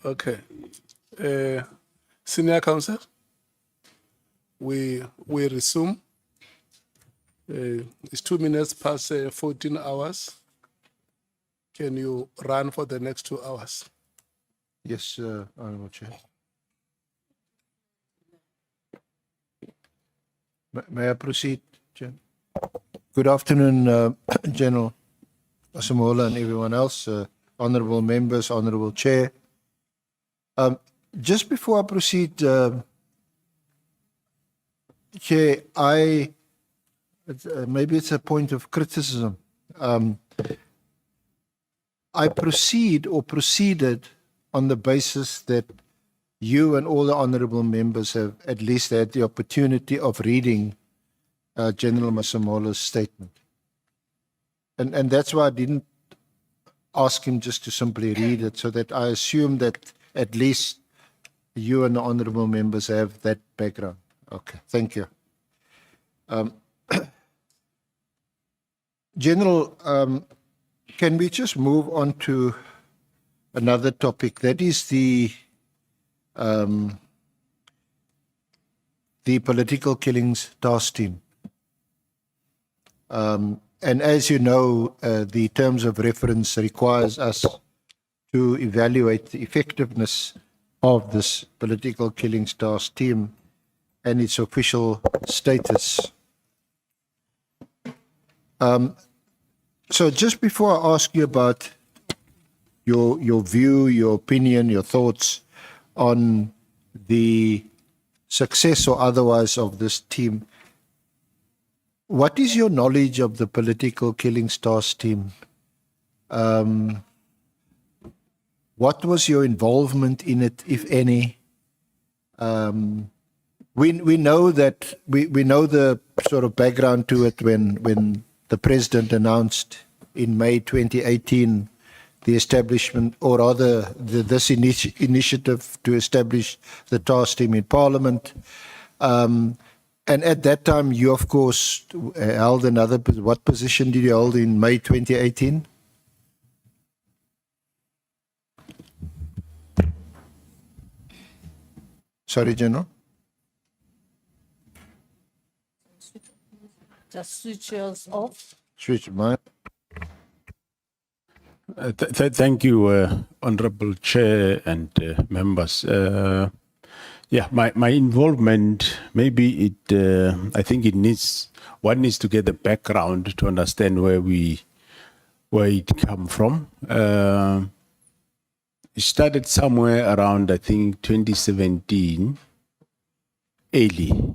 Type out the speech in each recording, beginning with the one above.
Okay. Senior Counsel, we resume. It's 2 minutes past 14 hours. Can you run for the next 2 hours? Yes, Honorable Chair. May I proceed, Chair? Good afternoon, General Masemola and everyone else, honorable members, honorable Chair. Just before I proceed, Chair, maybe it's a point of criticism. I proceeded on the basis that you and all the honorable members have at least had the opportunity of reading General Masemola's statement. And that's why I didn't ask him just to simply read it, so that I assume that at least you and the honorable members have that background. Okay, thank you. General, can we just move on to another topic? That is the political killings task team. And as you know, the terms of reference requires us to evaluate the effectiveness of this political killings task team and its official status. So just before I ask you about your view, your opinion, your thoughts on the success or otherwise of this team, what is your knowledge of the political killings task team? What was your involvement in it, if any? We know that we know the sort of background to it when the president announced in May 2018 the establishment, or rather this initiative to establish the task team in Parliament. And at that time, you, of course, held another, what position did you hold in May 2018? Sorry, General? Just switch yours off. Switch mine. Thank you, Honorable Chair and members. Yeah, my involvement, maybe it, I think one needs to get the background to understand where it come from. It started somewhere around, I think, 2017, early,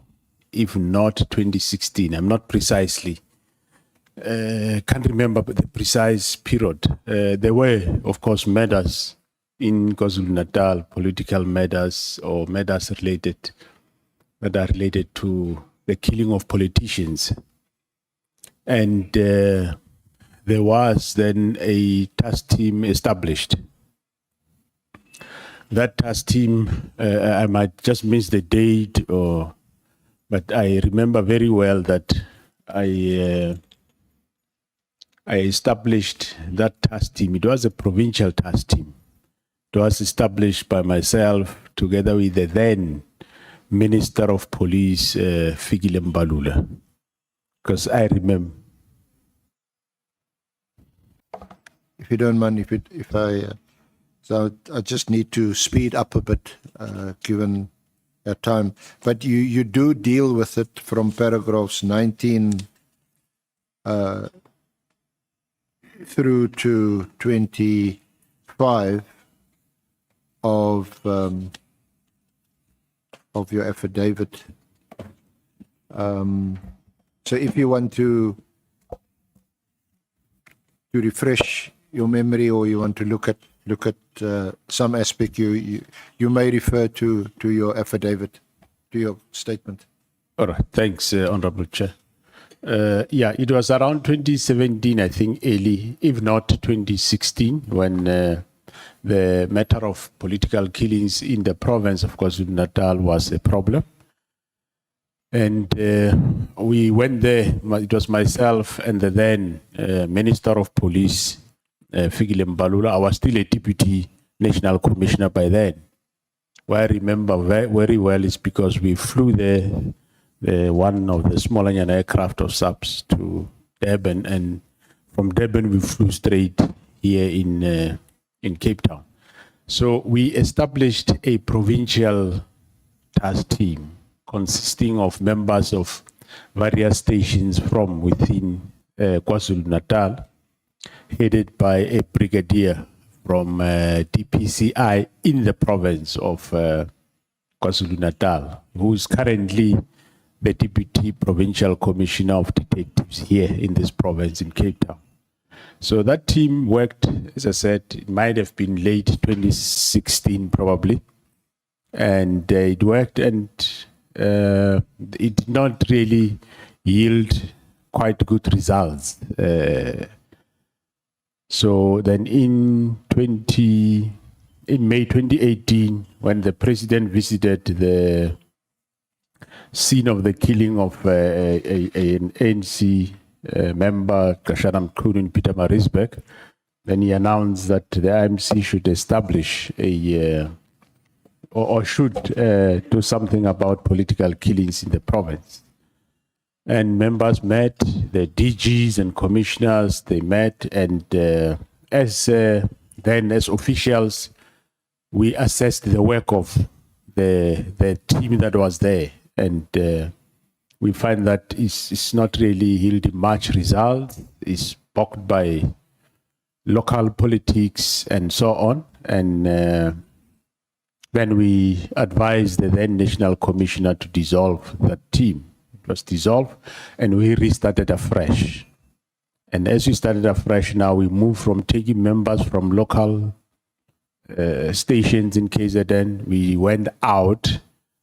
if not 2016. I'm not precisely. Can't remember the precise period. There were, of course, matters in KwaZulu-Natal, political matters or matters that are related to the killing of politicians. And there was then a task team established. That task team, I might just miss the date, but I remember very well that I established that task team. It was a provincial task team. It was established by myself together with the then Minister of Police, Fikile Mbalula. Because I remember. If you don't mind, so I just need to speed up a bit, given our time. But you do deal with it from paragraphs 19 through to 25 of your affidavit. So if you want to refresh your memory, or you want to look at some aspect, you may refer to your affidavit, to your statement. All right, thanks, Honorable Chair. Yeah, it was around 2017, I think, early, if not 2016, when the matter of political killings in the province of KwaZulu-Natal was a problem. And we went there. It was myself and the then Minister of Police, Fikile Mbalula. I was still a deputy national commissioner by then. What I remember very well is because we flew there, one of the smaller aircraft of subs to Durban, and from Durban we flew straight here in Cape Town. So we established a provincial task team consisting of members of various stations from within KwaZulu-Natal, headed by a brigadier from DPCI in the province of KwaZulu-Natal, who is currently the Deputy Provincial Commissioner of Detectives here in this province in Cape Town. So that team worked, as I said, it might have been late 2016 probably, and it worked, and it did not really yield quite good results. So then in May 2018, when the president visited the scene of the killing of an ANC member, Mchunu in Pietermaritzburg, then he announced that the IMC should establish or should do something about political killings in the province. And members met, the DGs and commissioners, they met, and as officials, we assessed the work of the team that was there, and we find that it's not really yielding much result. It's blocked by local politics and so on. And then we advised the then National Commissioner to dissolve that team. It was dissolved, and we restarted afresh. And as we started afresh, now we move from taking members from local stations in KZN. We went out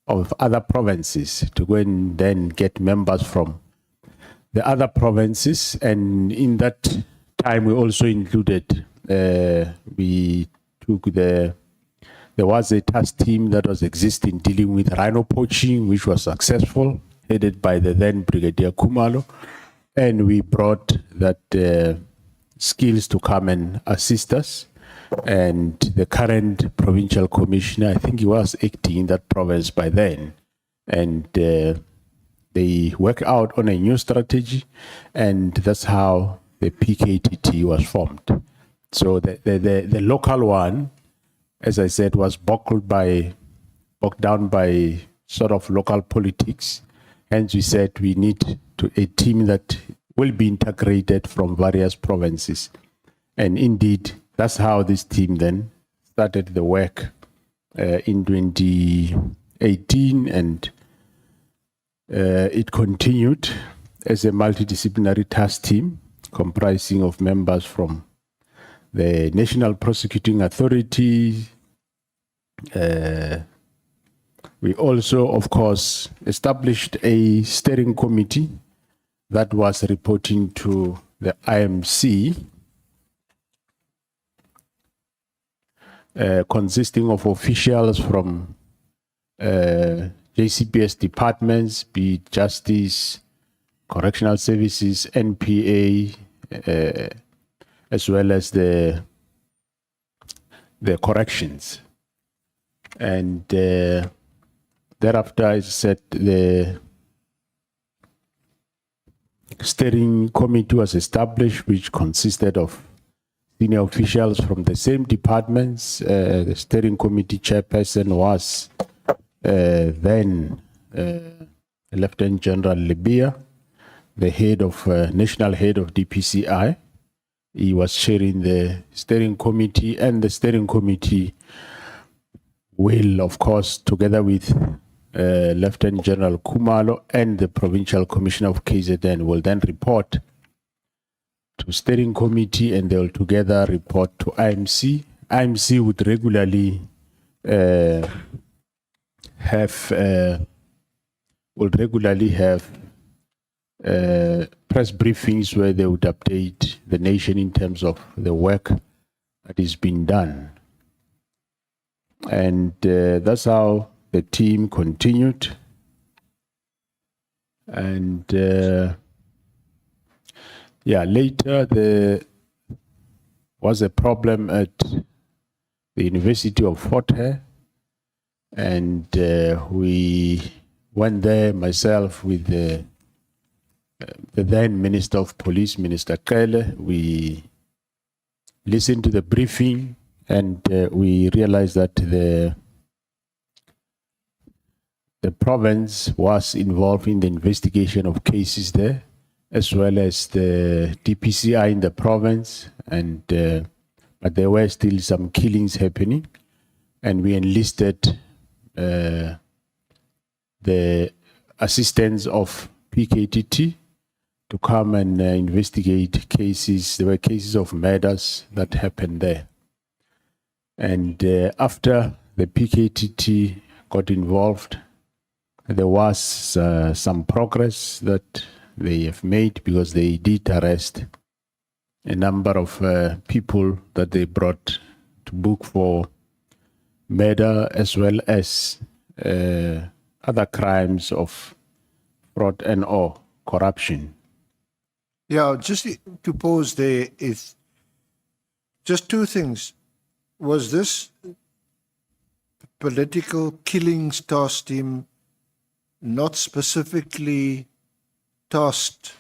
of other provinces to go and then get members from the other provinces. And in that time, we also included, we took there was a task team that was existing dealing with rhino poaching, which was successful, headed by the then Brigadier Khumalo. And we brought that skills to come and assist us. And the current provincial commissioner, I think he was acting in that province by then. And they worked out on a new strategy, and that's how the PKTT was formed. So the local one, as I said, was bogged down by sort of local politics. Hence we said we need a team that will be integrated from various provinces. And indeed, that's how this team then started the work in 2018, and it continued as a multidisciplinary task team comprising of members from the National Prosecuting Authority. We also, of course, established a steering committee that was reporting to the IMC, consisting of officials from JCPS departments, be it Justice, Correctional Services, NPA, as well as the corrections. And thereafter, as I said, the steering committee was established, which consisted of senior officials from the same departments. The steering committee chairperson was then Lieutenant General Libya, the head of national head of DPCI. He was chairing the steering committee, and the steering committee will, of course, together with Lieutenant General Khumalo and the Provincial Commissioner of KZN, will then report to steering committee, and they will together report to IMC. IMC would regularly have press briefings where they would update the nation in terms of the work that is being done. And that's how the team continued. And yeah, later there was a problem at the University of Fort Hare, and we went there, myself with the then Minister of Police, Minister Kele. We listened to the briefing, and we realized that the province was involved in the investigation of cases there, as well as the DPCI in the province, and but there were still some killings happening, and we enlisted the assistance of PKTT to come and investigate cases. There were cases of murders that happened there. And after the PKTT got involved, there was some progress that they have made, because they did arrest a number of people that they brought to book for murder, as well as other crimes of fraud and or corruption. Yeah, just to pause there is just two things. Was this political killings task team not specifically tasked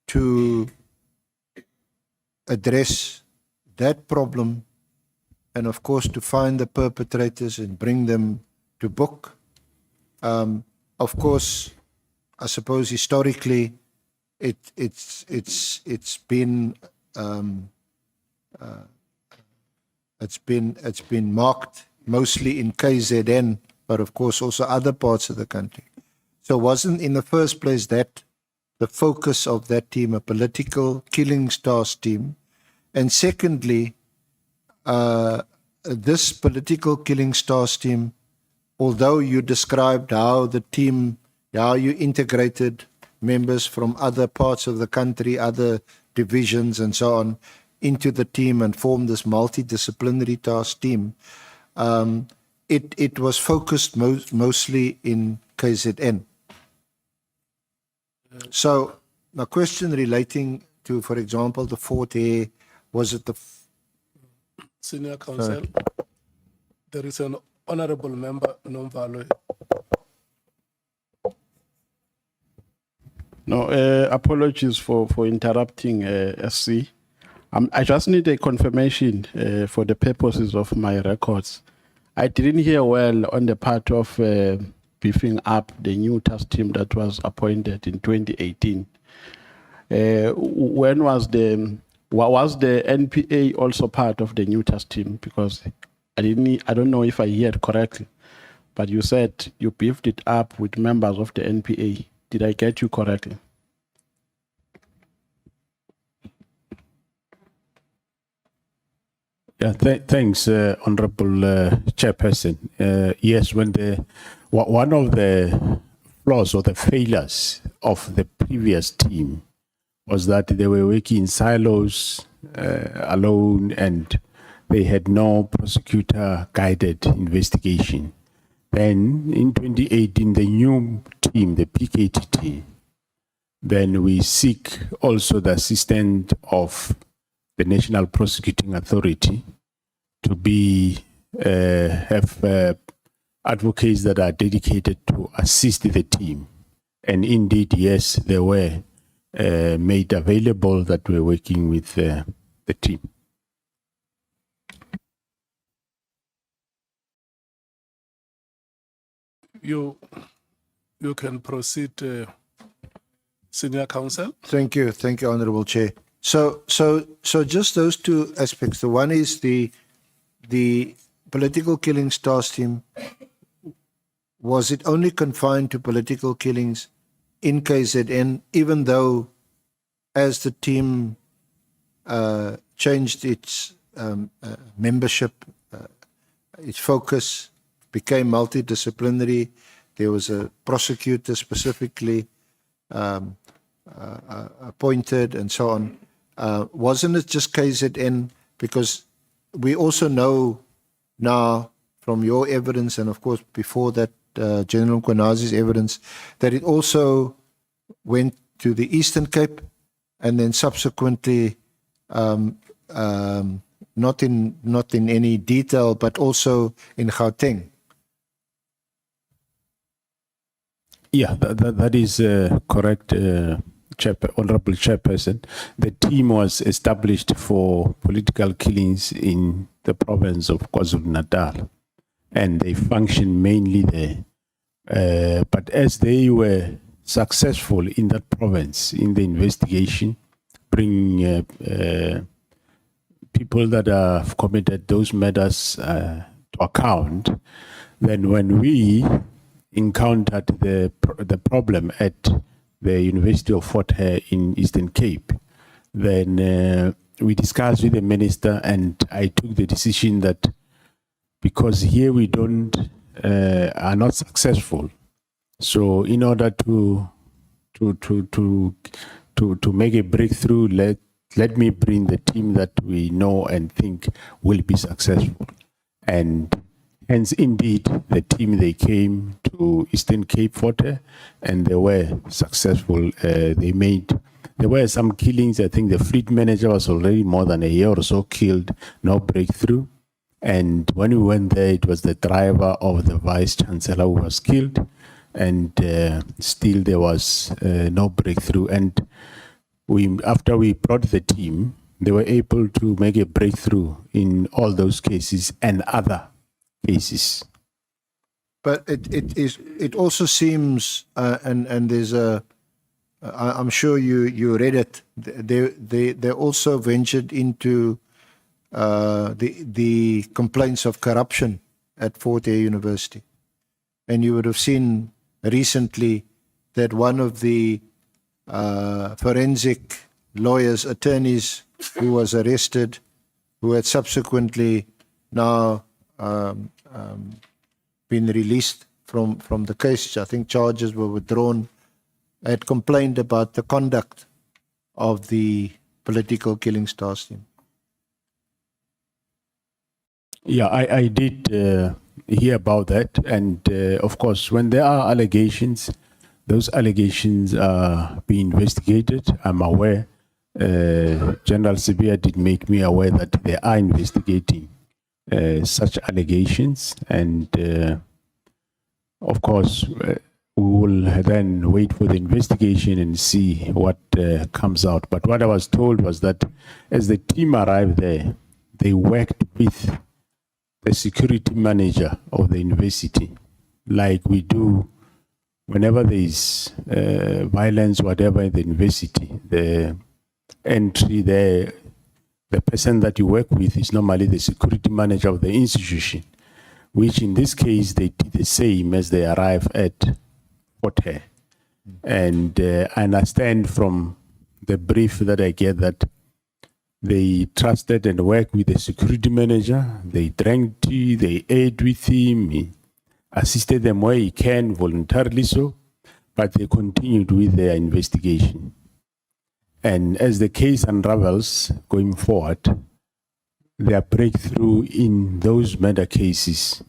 to address that problem and, of course, to find the perpetrators and bring them to book? Of course, I suppose historically it's been marked mostly in KZN, but of course also other parts of the country. So wasn't in the first place that the focus of that team, a political killings task team? And secondly, this political killings task team, although you described how the team, how you integrated members from other parts of the country, other divisions and so on, into the team and formed this multidisciplinary task team, it was focused mostly in KZN. So my question relating to, for example, the Fort Hare, was it the Senior Counsel, there is an honorable member, Nomvalo. No, apologies for interrupting, SC. I just need a confirmation for the purposes of my records. I didn't hear well on the part of beefing up the new task team that was appointed in 2018. When was the NPA also part of the new task team? Because I don't know if I heard correctly, but you said you beefed it up with members of the NPA. Did I get you correctly? Yeah, thanks, Honorable Chairperson. Yes, when one of the flaws or the failures of the previous team was that they were working in silos, alone, and they had no prosecutor-guided investigation. Then in 2018, the new team, the PKTT, then we seek also the assistance of the National Prosecuting Authority to be have advocates that are dedicated to assist the team. And indeed, yes, they were made available that we're working with the team. You can proceed, Senior Counsel. Thank you, Honorable Chair. So just those two aspects. The one is the political killings task team. Was it only confined to political killings in KZN, even though as the team changed its membership, its focus became multidisciplinary, there was a prosecutor specifically appointed and so on. Wasn't it just KZN? Because we also know now from your evidence, and of course before that General Mkhunazi's evidence, that it also went to the Eastern Cape and then subsequently not in any detail, but also in Gauteng. Yeah, that is correct, Honorable Chairperson. The team was established for political killings in the province of KwaZulu-Natal, and they function mainly there. But as they were successful in that province in the investigation, bringing people that have committed those murders to account, then when we encountered the problem at the University of Fort Hare in Eastern Cape, then we discussed with the minister, and I took the decision that because here we are not successful, so in order to make a breakthrough, let me bring the team that we know and think will be successful. And hence, indeed, the team, they came to Eastern Cape Fort Hare, and they were successful. There were some killings. I think the fleet manager was already more than a year or so killed, no breakthrough. And when we went there, it was the driver of the vice chancellor who was killed, and still there was no breakthrough. And after we brought the team, they were able to make a breakthrough in all those cases and other cases. But it also seems, and there's I'm sure you read it. They also ventured into the complaints of corruption at Fort Hare University, and you would have seen recently that one of the forensic lawyers, attorneys who was arrested, who had subsequently now been released from the case. I think charges were withdrawn, had complained about the conduct of the political killing stars team. Yeah, I did hear about that. And of course, when there are allegations, those allegations are being investigated. I'm aware. General Sibia did make me aware that they are investigating such allegations. And of course, we will then wait for the investigation and see what comes out. But what I was told was that as the team arrived there, they worked with the security manager of the university, like we do whenever there is violence, whatever in the university. The entry there, the person that you work with is normally the security manager of the institution, which in this case they did the same as they arrived at Fort Hare. And I understand from the brief that I get that they trusted and worked with the security manager. They drank tea, they ate with him, he assisted them where he can, voluntarily so, but they continued with their investigation. And as the case unravels going forward, their breakthrough in those murder cases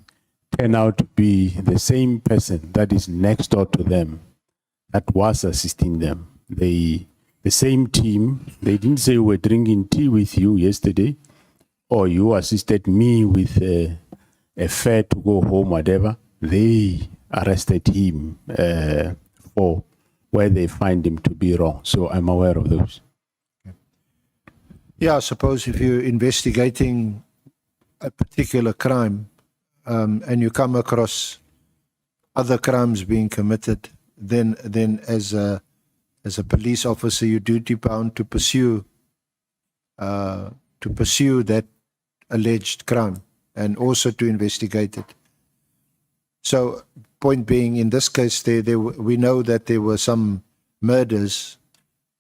turn out to be the same person that is next door to them that was assisting them. The same team, they didn't say we're drinking tea with you yesterday, or you assisted me with a fare to go home, whatever. They arrested him for where they find him to be wrong. So I'm aware of those. Yeah, I suppose if you're investigating a particular crime and you come across other crimes being committed, then as a police officer, you're duty bound to pursue that alleged crime and also to investigate it. So, point being, in this case, we know that there were some murders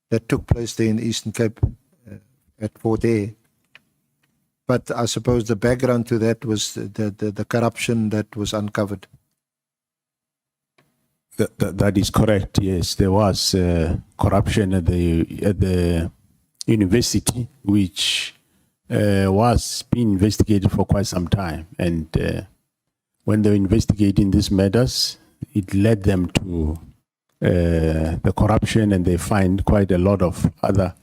that took place there in Eastern Cape at Fort Hare. But I suppose the background to that was the corruption that was uncovered. That is correct. Yes, there was corruption at the university, which was being investigated for quite some time. And when they were investigating these matters, it led them to the corruption, and they find quite a lot of other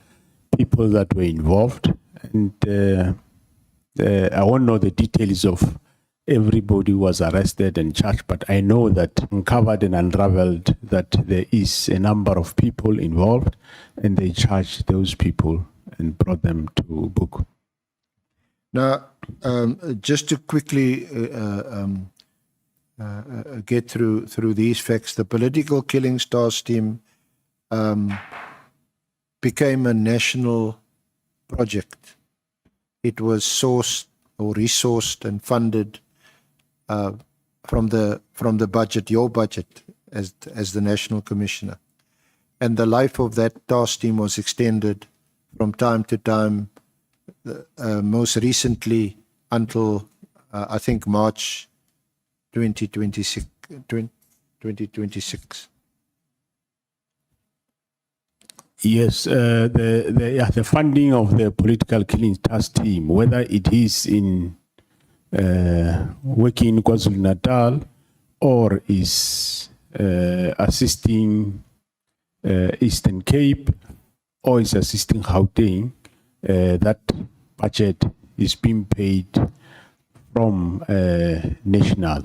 people that were involved. And I won't know the details of everybody who was arrested and charged, but I know that uncovered and unraveled that there is a number of people involved, and they charged those people and brought them to book. Now, just to quickly get through these facts, the political killings task team became a national project. It was sourced or resourced and funded from the budget, your budget, as the national commissioner, and the life of that task team was extended from time to time. Most recently until I think March 2026. 2026. Yes, the funding of the political killing task team, whether it is in working in KwaZulu-Natal or is assisting Eastern Cape or is assisting Gauteng, that budget is being paid from national,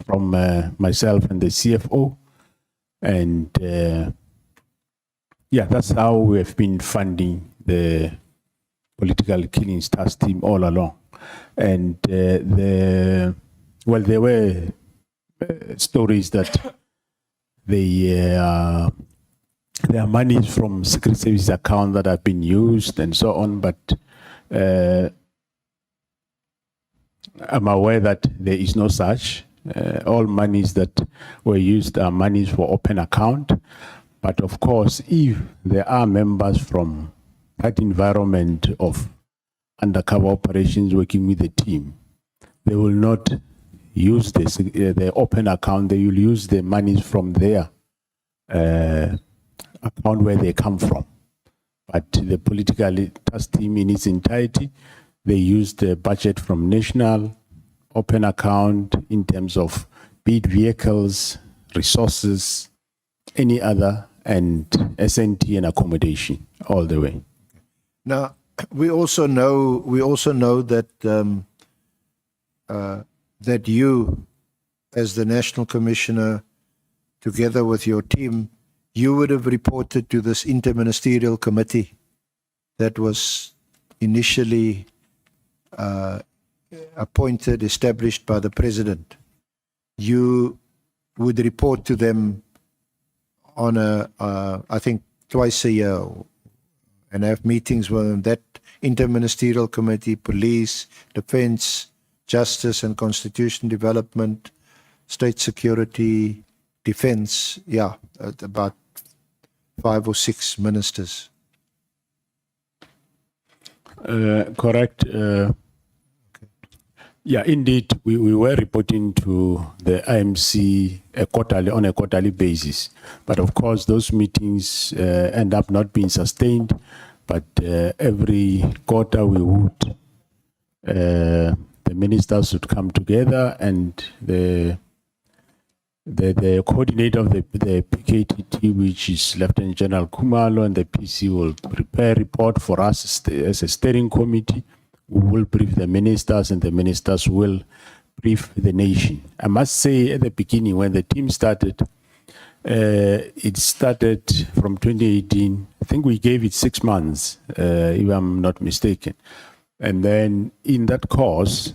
from myself and the CFO, and yeah, that's how we have been funding the political killings task team all along. And there were stories that there are monies from Secret Service account that have been used and so on, but I'm aware that there is no such. All monies that were used are monies for open account. But of course, if there are members from that environment of undercover operations working with the team, they will not use the open account. They will use the monies from their account where they come from. But the political task team in its entirety, they use the budget from national open account in terms of be it vehicles, resources, any other, and SNT and accommodation all the way. Now, we also know that that you, as the National Commissioner, together with your team, you would have reported to this interministerial committee that was initially appointed, established by the President. You would report to them on I think twice a year, and have meetings with that interministerial committee, police, defense, justice and constitution development, state security, defense, about 5 or 6 ministers. Correct. Yeah, indeed, we were reporting to the IMC on a quarterly basis. But of course, those meetings end up not being sustained. But every quarter we would, the ministers would come together, and the coordinator of the PKTT, which is Lieutenant General Kumalo, and the PC will prepare a report for us as a steering committee. We will brief the ministers, and the ministers will brief the nation. I must say, at the beginning, when the team started, it started from 2018. I think we gave it 6 months, if I'm not mistaken. And then in that course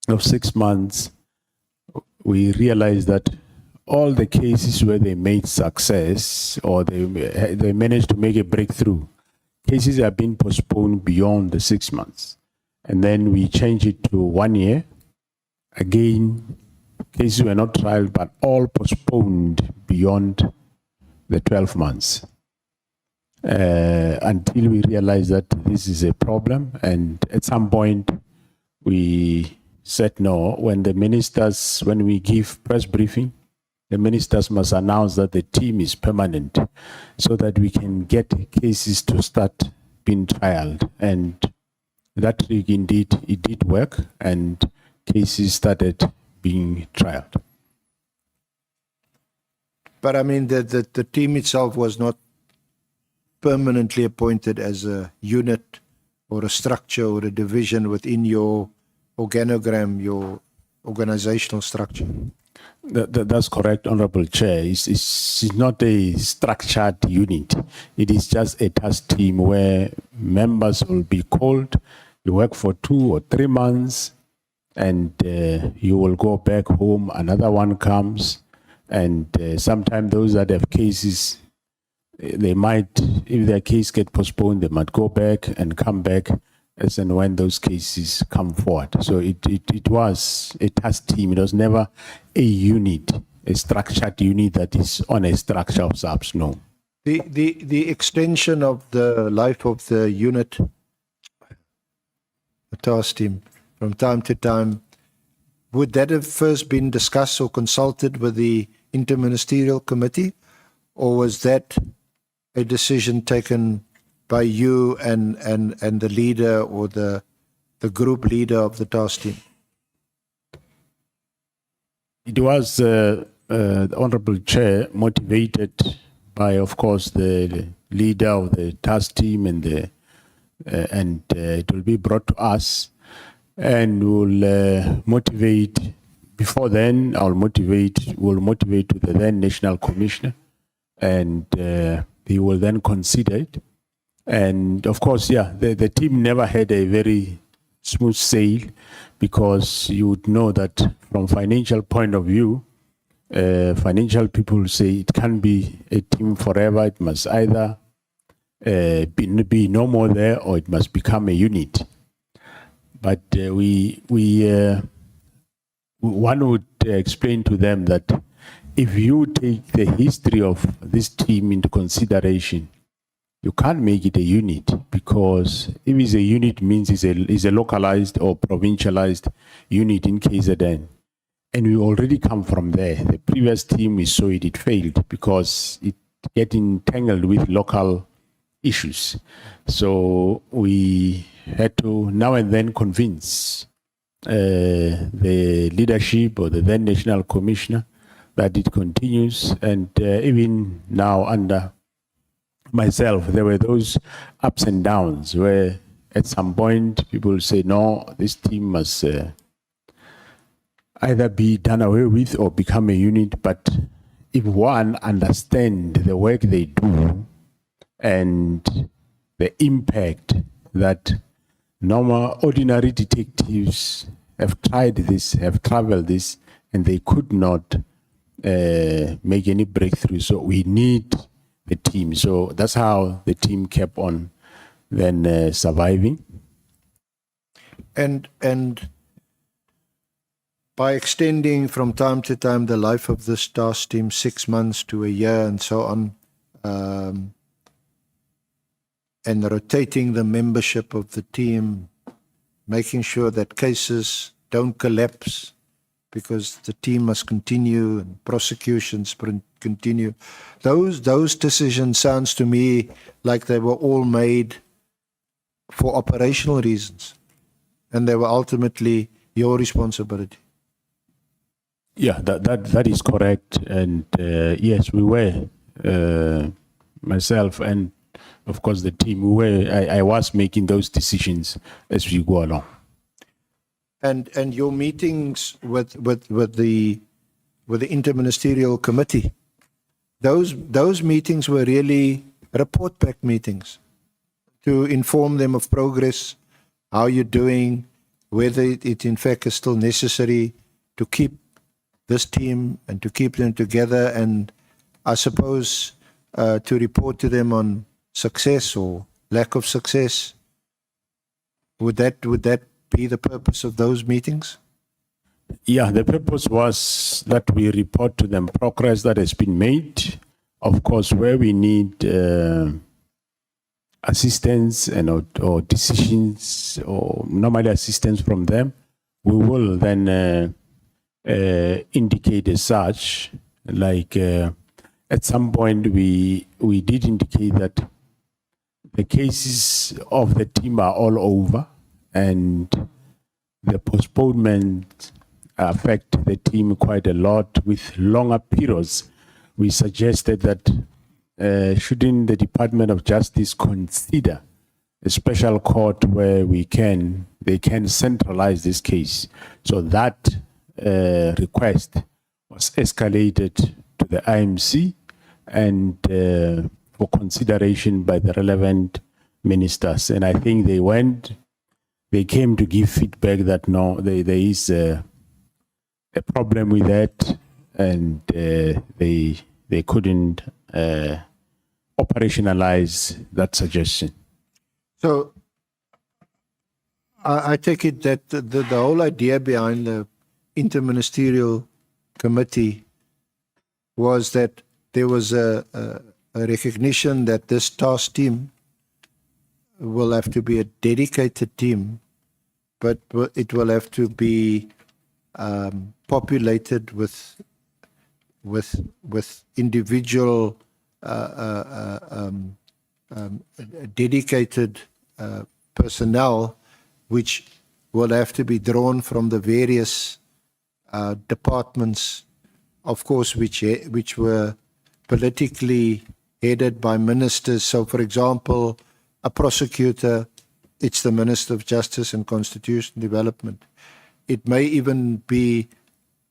of 6 months, we realized that all the cases where they made success or they managed to make a breakthrough, cases have been postponed beyond the 6 months. And then we changed it to 1 year. Again, cases were not tried, but all postponed beyond the 12 months. Until we realized that this is a problem. And at some point, we said no. When we give press briefing, the ministers must announce that the team is permanent so that we can get cases to start being trialed. And that trick, indeed, it did work, and cases started being trialed. But I mean, the team itself was not permanently appointed as a unit or a structure or a division within your organogram, your organizational structure. That's correct, Honorable Chair. It's not a structured unit. It is just a task team where members will be called. You work for 2 or 3 months, and you will go back home. Another one comes, and sometimes those that have cases, they might, if their case get postponed, they might go back and come back as and when those cases come forward. So it was a task team. It was never a unit, a structured unit that is on a structure of subs. No. The extension of the life of the unit, the task team, from time to time, would that have first been discussed or consulted with the interministerial committee, or was that a decision taken by you and the leader or the group leader of the task team? It was the Honorable Chair motivated by, of course, the leader of the task team, and it will be brought to us, and we'll motivate. Before then, we'll motivate to the then National Commissioner, and he will then consider it. And of course, yeah, the team never had a very smooth sail, because you would know that from financial point of view, financial people say it can't be a team forever. It must either be no more there, or it must become a unit. But one would explain to them that if you take the history of this team into consideration, you can't make it a unit, because if it's a unit, means it's a localized or provincialized unit in KZN. And we already come from there. The previous team, we saw it failed because it get entangled with local issues. So we had to now and then convince the leadership or the then National Commissioner that it continues. And even now under myself, there were those ups and downs where at some point people say, no, this team must either be done away with or become a unit. But if one understands the work they do and the impact that normal, ordinary detectives have tried this, have traveled this, and they could not make any breakthrough. So we need the team. So that's how the team kept on then surviving. And by extending from time to time the life of this task team, 6 months to a year and so on, and rotating the membership of the team, making sure that cases don't collapse because the team must continue and prosecutions continue. Those decisions sounds to me like they were all made for operational reasons, and they were ultimately your responsibility. Yeah, that is correct. And yes, we were, myself and of course the team, I was making those decisions as we go along. And your meetings with the interministerial committee, those meetings were really report back meetings to inform them of progress, how you're doing, whether it in fact is still necessary to keep this team and to keep them together, and I suppose to report to them on success or lack of success. Would that be the purpose of those meetings? Yeah, the purpose was that we report to them progress that has been made. Of course, where we need assistance and or decisions or normally assistance from them, we will then indicate as such. Like at some point we did indicate that the cases of the team are all over, and the postponement affect the team quite a lot with longer periods. We suggested that shouldn't the Department of Justice consider a special court where they can centralize this case. So that request was escalated to the IMC and for consideration by the relevant ministers. And I think they came to give feedback that no, there is a problem with that, and they couldn't operationalize that suggestion. So I take it that the whole idea behind the interministerial committee was that there was a recognition that this task team will have to be a dedicated team, but it will have to be populated with individual dedicated personnel, which will have to be drawn from the various departments, of course, which were politically headed by ministers. So, for example, a prosecutor, it's the Minister of Justice and Constitutional Development. It may even be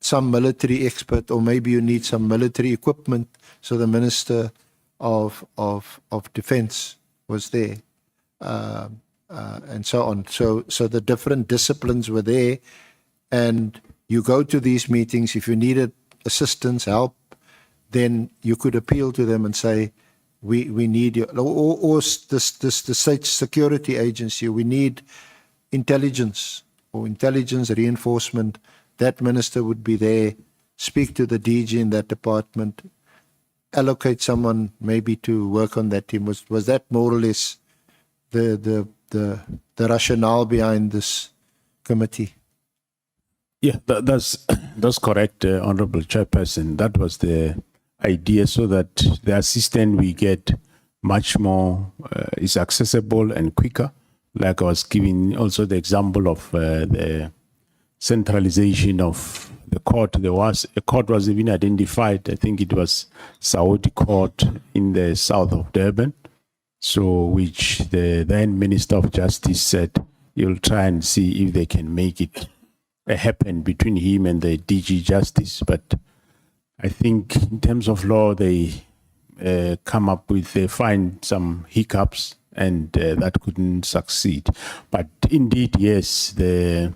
some military expert, or maybe you need some military equipment. So the Minister of Defense was there, and so on. So the different disciplines were there, and you go to these meetings. If you needed assistance, help, then you could appeal to them and say, we need you, or the state security agency, we need intelligence or intelligence reinforcement. That minister would be there, speak to the DG in that department, allocate someone maybe to work on that team. Was that more or less the rationale behind this committee? Yeah, that's correct, Honorable Chairperson. That was the idea, so that the assistance we get much more is accessible and quicker. Like I was giving also the example of the centralization of the court. There was a court was even identified. I think it was Saudi Court in the south of Durban. So, which the then Minister of Justice said you'll try and see if they can make it happen between him and the DG Justice. But I think in terms of law, they they find some hiccups, and that couldn't succeed. But indeed, yes, the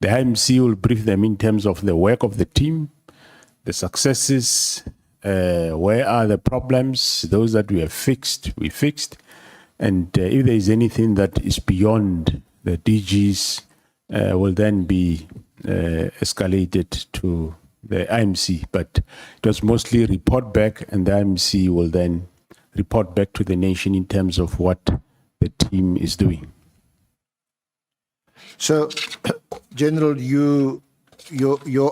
IMC will brief them in terms of the work of the team, the successes, where are the problems, those that we have fixed, we fixed. And if there is anything that is beyond the DGs, will then be escalated to the IMC. But it was mostly report back, and the IMC will then report back to the nation in terms of what the team is doing. So, General, your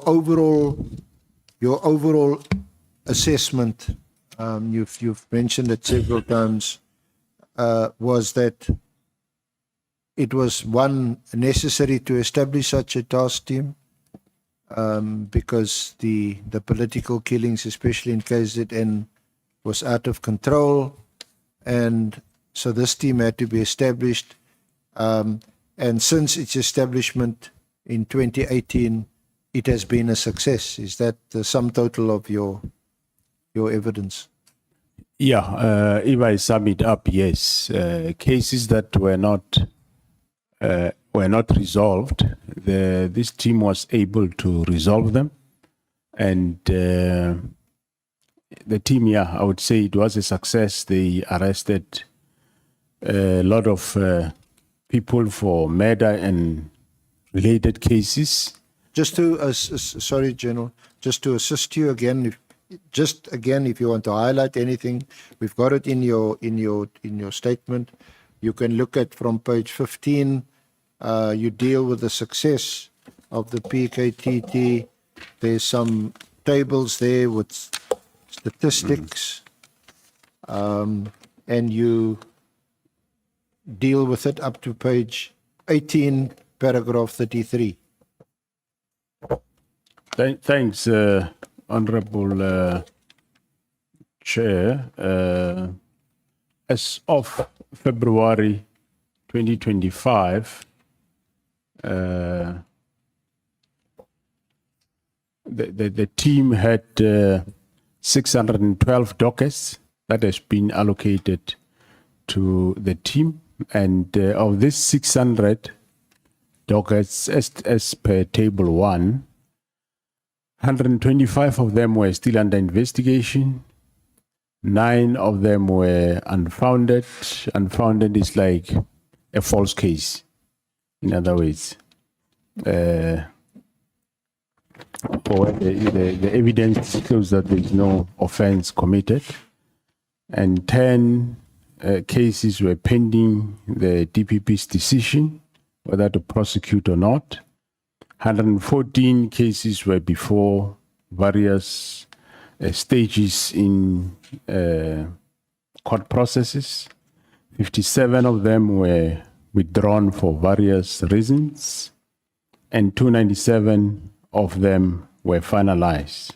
overall assessment, you've mentioned it several times, was that it was necessary to establish such a task team, because the political killings, especially in KZN, was out of control, and so this team had to be established. And since its establishment in 2018, it has been a success. Is that the sum total of your evidence? Yeah, if I sum it up, yes. Cases that were not resolved, this team was able to resolve them, and the team, yeah, I would say it was a success. They arrested a lot of people for murder and related cases. Just to, sorry, General, just to assist you again, if you want to highlight anything, we've got it in your statement. You can look at from page 15. You deal with the success of the PKTT. There's some tables there with statistics, and you deal with it up to page 18, paragraph 33. Thanks, Honorable Chair. As of February 2025, the team had 612 dockets that has been allocated to the team, and of this 600 dockets, as per table 1, 125 of them were still under investigation. 9 of them were unfounded. Unfounded is like a false case, in other words. For the evidence shows that there is no offense committed, and 10 cases were pending the DPP's decision whether to prosecute or not. 114 cases were before various stages in court processes. 57 of them were withdrawn for various reasons, and 297 of them were finalized.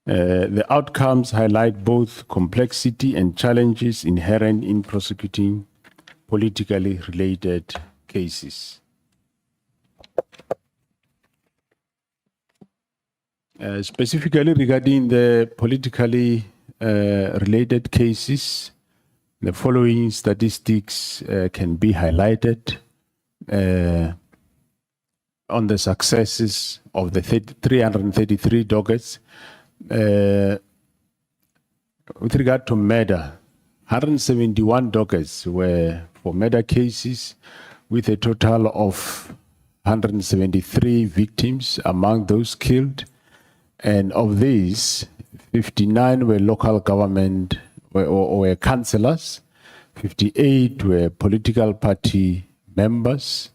The outcomes highlight both complexity and challenges inherent in prosecuting politically related cases. Specifically regarding the politically related cases, the following statistics can be highlighted on the successes of the 333 dockets. With regard to murder, 171 dockets were for murder cases, with a total of 173 victims among those killed. And of these, 59 were local government or were councillors, 58 were political party members,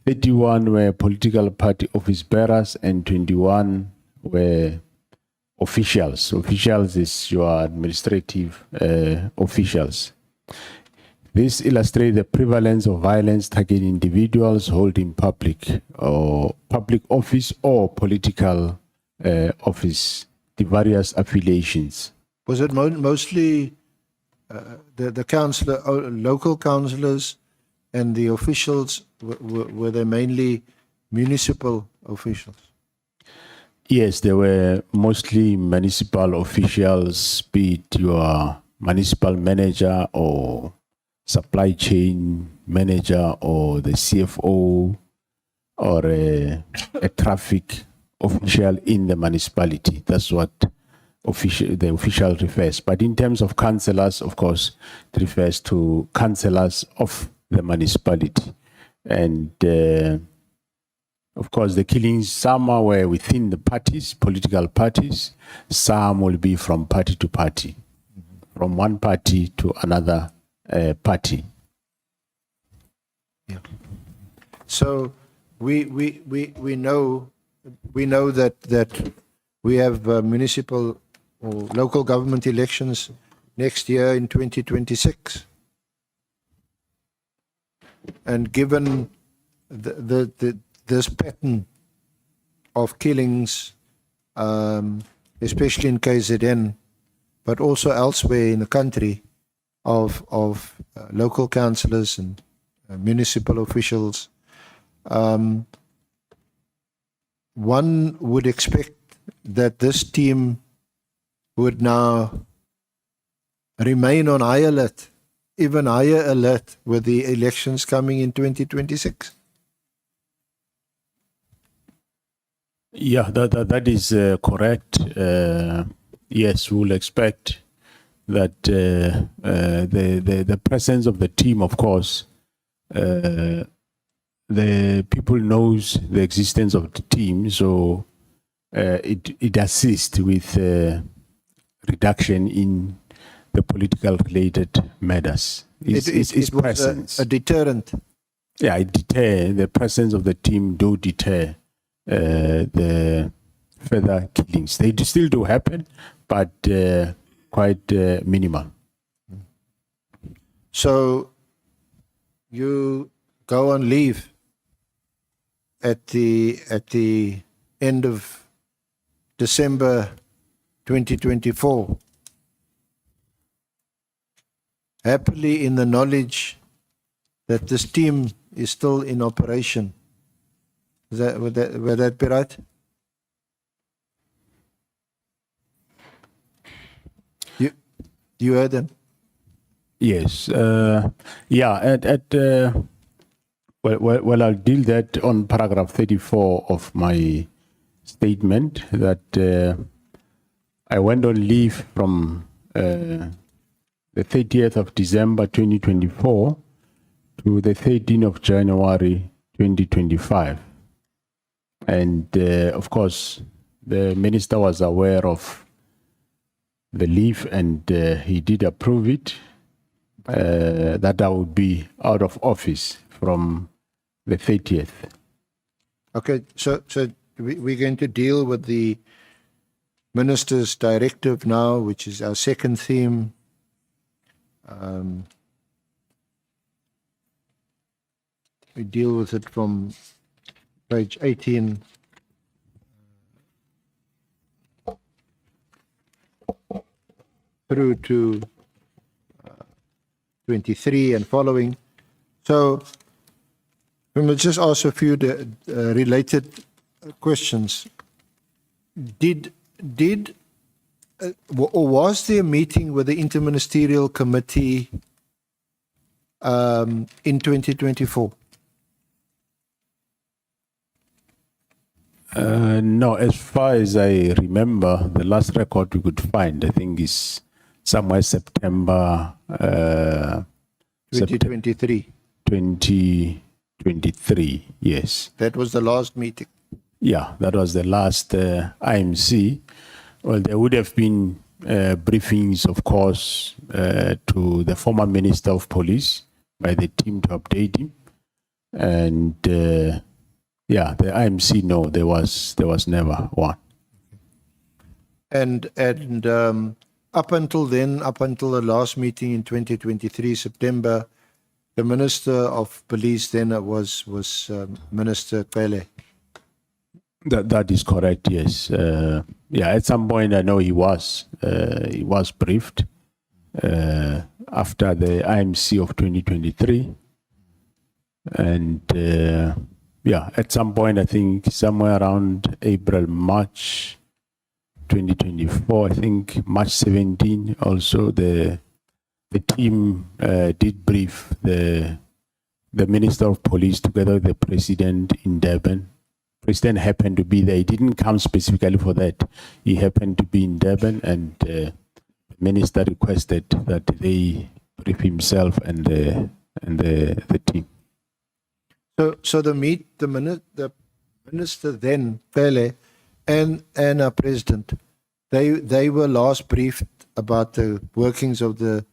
31 were political party office bearers, and 21 were officials. Officials is your administrative officials. This illustrates the prevalence of violence targeting individuals holding public office or political office, the various affiliations. Was it mostly the councillor, local councillors, and the officials? Were they mainly municipal officials? Yes, there were mostly municipal officials, be it your municipal manager or supply chain manager or the CFO or a traffic official in the municipality. That's what the official refers. But in terms of councillors, of course, it refers to councillors of the municipality. And of course, the killings, some were within the parties, political parties. Some will be from party to party, from one party to another party. Yeah. So we know that we have municipal or local government elections next year in 2026, and given this pattern of killings, especially in KZN, but also elsewhere in the country, of local councillors and municipal officials, one would expect that this team would now remain on high alert, even higher alert, with the elections coming in 2026. Yeah, that is correct. Yes, we'll expect that the presence of the team, of course, the people knows the existence of the team, so it assists with reduction in the political related matters. Its It was presence. a deterrent. Yeah, it deter, the presence of the team do deter the further killings. They still do happen, but quite minimal. So you go on leave at the end of December 2024. happily in the knowledge that this team is still in operation. Would that be right? You heard them? Yes. Well, I'll deal that on paragraph 34 of my statement that I went on leave from the 30th of December 2024 to the 13th of January 2025. And of course, the minister was aware of the leave and he did approve it, that I would be out of office from the 30th. Okay, so we're going to deal with the minister's directive now, which is our second theme. We deal with it from page 18. Through to 23 and following. So we will just ask a few related questions. Or was there a meeting with the Interministerial Committee in 2024? No, as far as I remember, the last record we could find, I think, is somewhere September 2023. 2023, yes. That was the last meeting. Yeah, that was the last IMC. Well, there would have been briefings, of course, to the former Minister of Police by the team to update him. And yeah, the IMC, no, there was never one. And up until then, up until the last meeting in 2023, September, the Minister of Police then was Minister Pele. That is correct, yes. Yeah, at some point I know he was briefed after the IMC of 2023. And yeah, at some point, I think somewhere around April, March 2024, I think March 17, also the team did brief the Minister of Police together with the President in Durban. President happened to be there. He didn't come specifically for that. He happened to be in Durban, and the Minister requested that they brief himself and the team. So the minister then, Pele, and our president, they were last briefed about the workings of the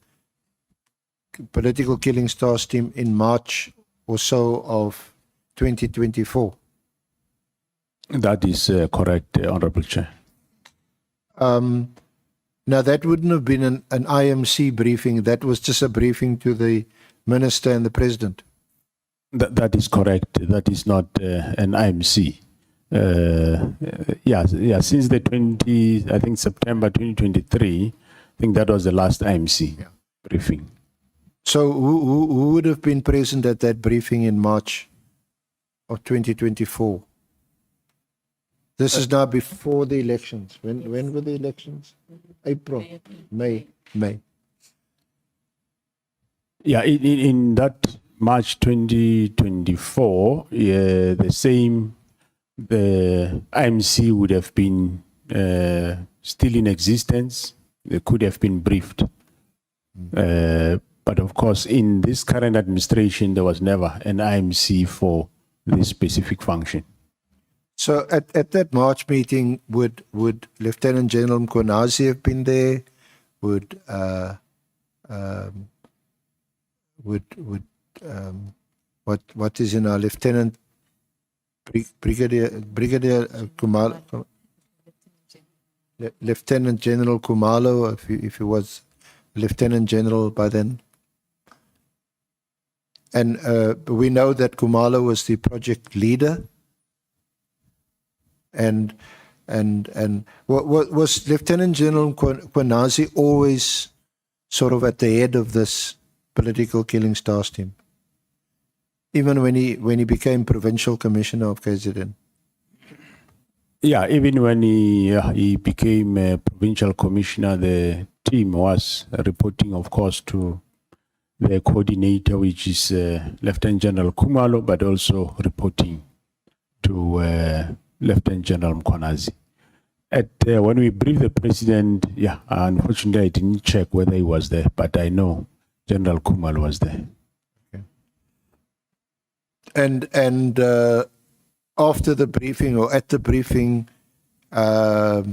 political killing stars team in March or so of 2024. That is correct, Honorable Chair. Now that wouldn't have been an IMC briefing. That was just a briefing to the minister and the president. That is correct. That is not an IMC. Yeah. Since the I think September 2023, I think that was the last IMC briefing. So who would have been present at that briefing in March of 2024? This is now before the elections. When were the elections? April, May. Yeah, in that March 2024, the IMC would have been still in existence. They could have been briefed. But of course, in this current administration, there was never an IMC for this specific function. So at that March meeting, would Lieutenant General Mchunu have been there? Would what is in our Lieutenant Brigadier Kumalo, Lieutenant General Kumalo, if he was Lieutenant General by then? And we know that Kumalo was the project leader. And was Lieutenant General Mchunu always sort of at the head of this political killings task team? Even when he became provincial commissioner of KZN? Yeah, even when he became a provincial commissioner, the team was reporting, of course, to the coordinator, which is Lieutenant General Kumalo, but also reporting to Lieutenant General Mkhonazi. When we briefed the president, yeah, unfortunately I didn't check whether he was there, but I know General Kumalo was there. And after the briefing or at the briefing, there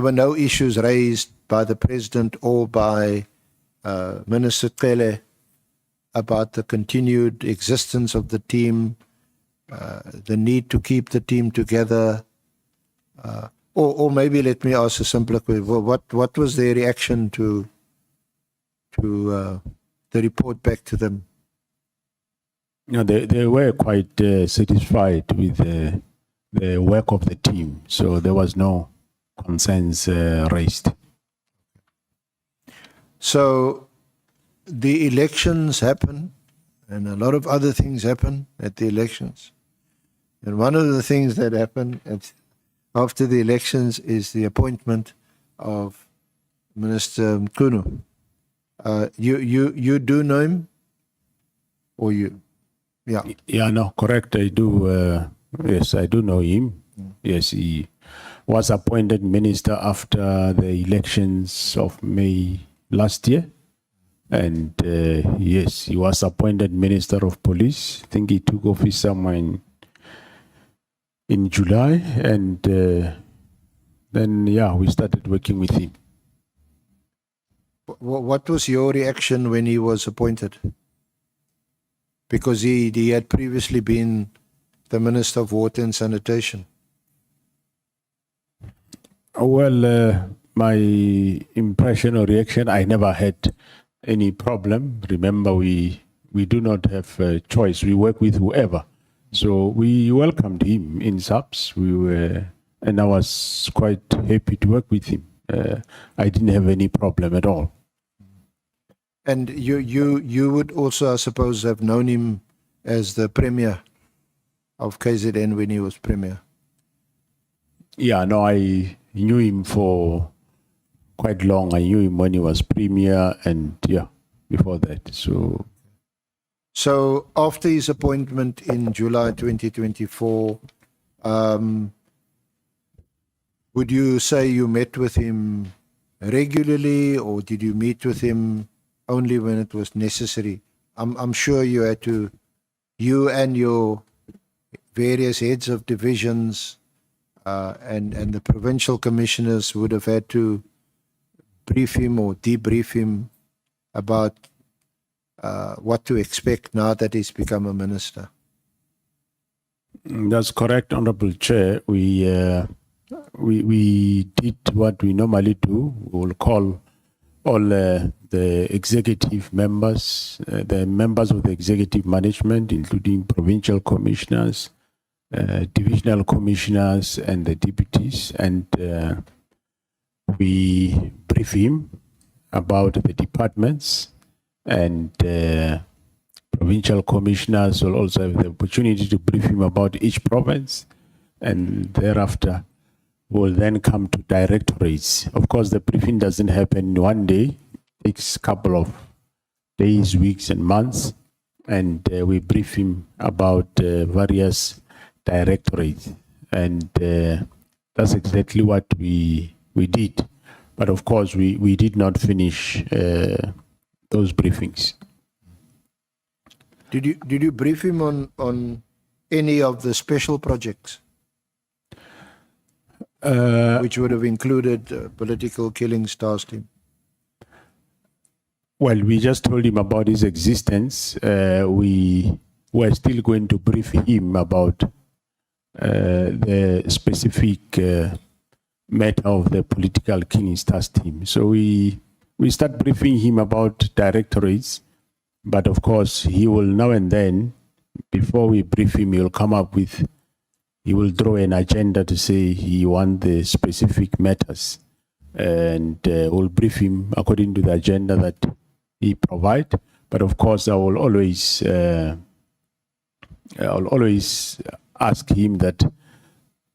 were no issues raised by the president or by Minister Cele about the continued existence of the team, the need to keep the team together, or maybe let me ask a simpler question: what was their reaction to the report back to them? You know, they were quite satisfied with the work of the team, so there was no concerns raised. So the elections happen, and a lot of other things happen at the elections. And one of the things that happened after the elections is the appointment of Minister Mchunu. You do know him, or you? Yeah. Yeah, no, correct. I do. Yes, I do know him. Yes, he was appointed minister after the elections of May last year. And yes, he was appointed Minister of Police. I think he took office somewhere in July. And then, yeah, we started working with him. What was your reaction when he was appointed? Because he had previously been the Minister of Water and Sanitation. Well, my impression or reaction, I never had any problem. Remember, we do not have a choice. We work with whoever. So we welcomed him in SAPS. And I was quite happy to work with him. I didn't have any problem at all. And you would also, I suppose, have known him as the Premier of KZN when he was Premier. Yeah, no, I knew him for quite long. I knew him when he was Premier and, yeah, before that. So after his appointment in July 2024, would you say you met with him regularly, or did you meet with him only when it was necessary? I'm sure you had to, you and your various heads of divisions and the provincial commissioners would have had to brief him or debrief him about what to expect now that he's become a minister. That's correct, Honorable Chair. We did what we normally do. We'll call all the executive members, the members of the executive management, including provincial commissioners, divisional commissioners, and the deputies, and we brief him about the departments, and provincial commissioners will also have the opportunity to brief him about each province, and thereafter will then come to directorates. Of course, the briefing doesn't happen in one day. It takes a couple of days, weeks, and months, and we brief him about various directorates, and that's exactly what we did. But of course, we did not finish those briefings. Did you brief him on any of the special projects, which would have included political killings task team? Well, we just told him about his existence. We were still going to brief him about the specific matter of the political killings task team. So we start briefing him about directorates, but of course he will now and then, before we brief him, he will draw an agenda to say he wants the specific matters, and we'll brief him according to the agenda that he provide. But of course, I'll always ask him that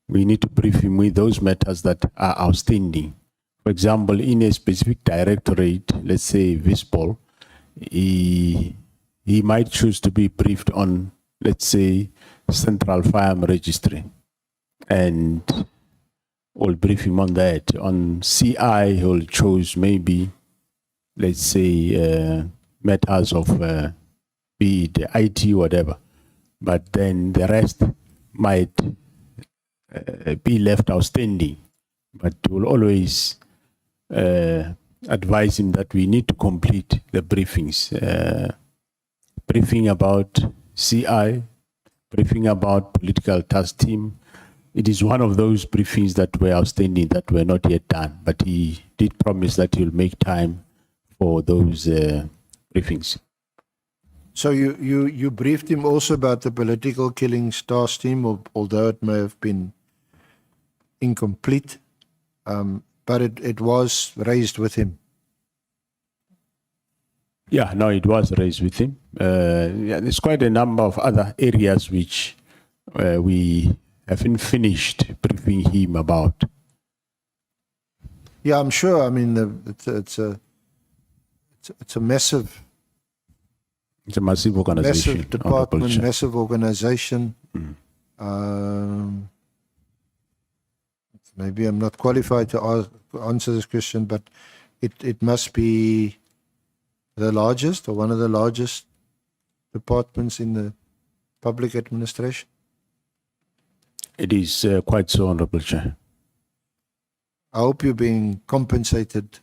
we need to brief him with those matters that are outstanding. For example, in a specific directorate, let's say Vispol, he might choose to be briefed on, let's say, Central Firearm Registry, and we'll brief him on that. On CI, he'll choose maybe, let's say, matters of be it IT, whatever. But then the rest might be left outstanding. But we'll always advise him that we need to complete the briefings. Briefing about CI, briefing about political task team. It is one of those briefings that were outstanding that were not yet done, but he did promise that he'll make time for those briefings. So you briefed him also about the political killings task team, although it may have been incomplete, but it was raised with him. Yeah, no, it was raised with him. Yeah, there's quite a number of other areas which we haven't finished briefing him about. Yeah, I'm sure. I mean, it's a massive It's a massive organization. massive department, massive organization. Maybe I'm not qualified to answer this question, but it must be the largest or one of the largest departments in the public administration. It is quite so, Honorable Chair. I hope you're being compensated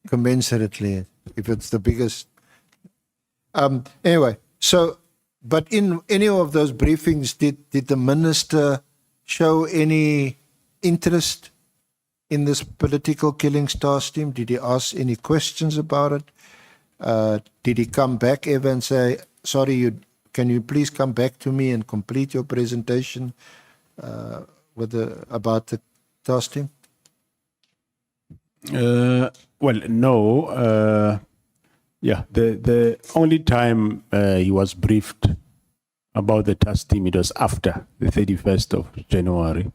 commensurately if it's the biggest. Anyway, so, but in any of those briefings, did the minister show any interest in this political killings task team? Did he ask any questions about it? Did he come back ever and say, sorry, can you please come back to me and complete your presentation about the task team? Well, no. Yeah, the only time he was briefed about the task team, it was after the 31st of January.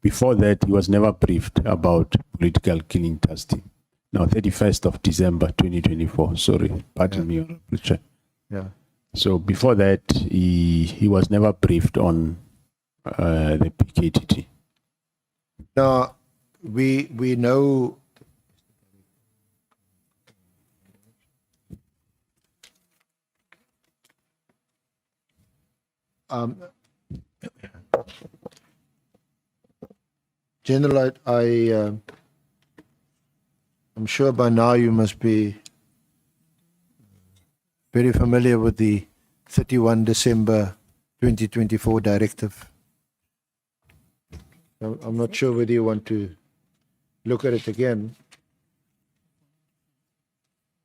Before that, he was never briefed about political killing task team. No, 31st of December 2024. Sorry, pardon me, Honorable Chair. Yeah. So before that, he was never briefed on the PKTT. Now, we know General, I'm sure by now you must be very familiar with the 31 December 2024 directive. I'm not sure whether you want to look at it again.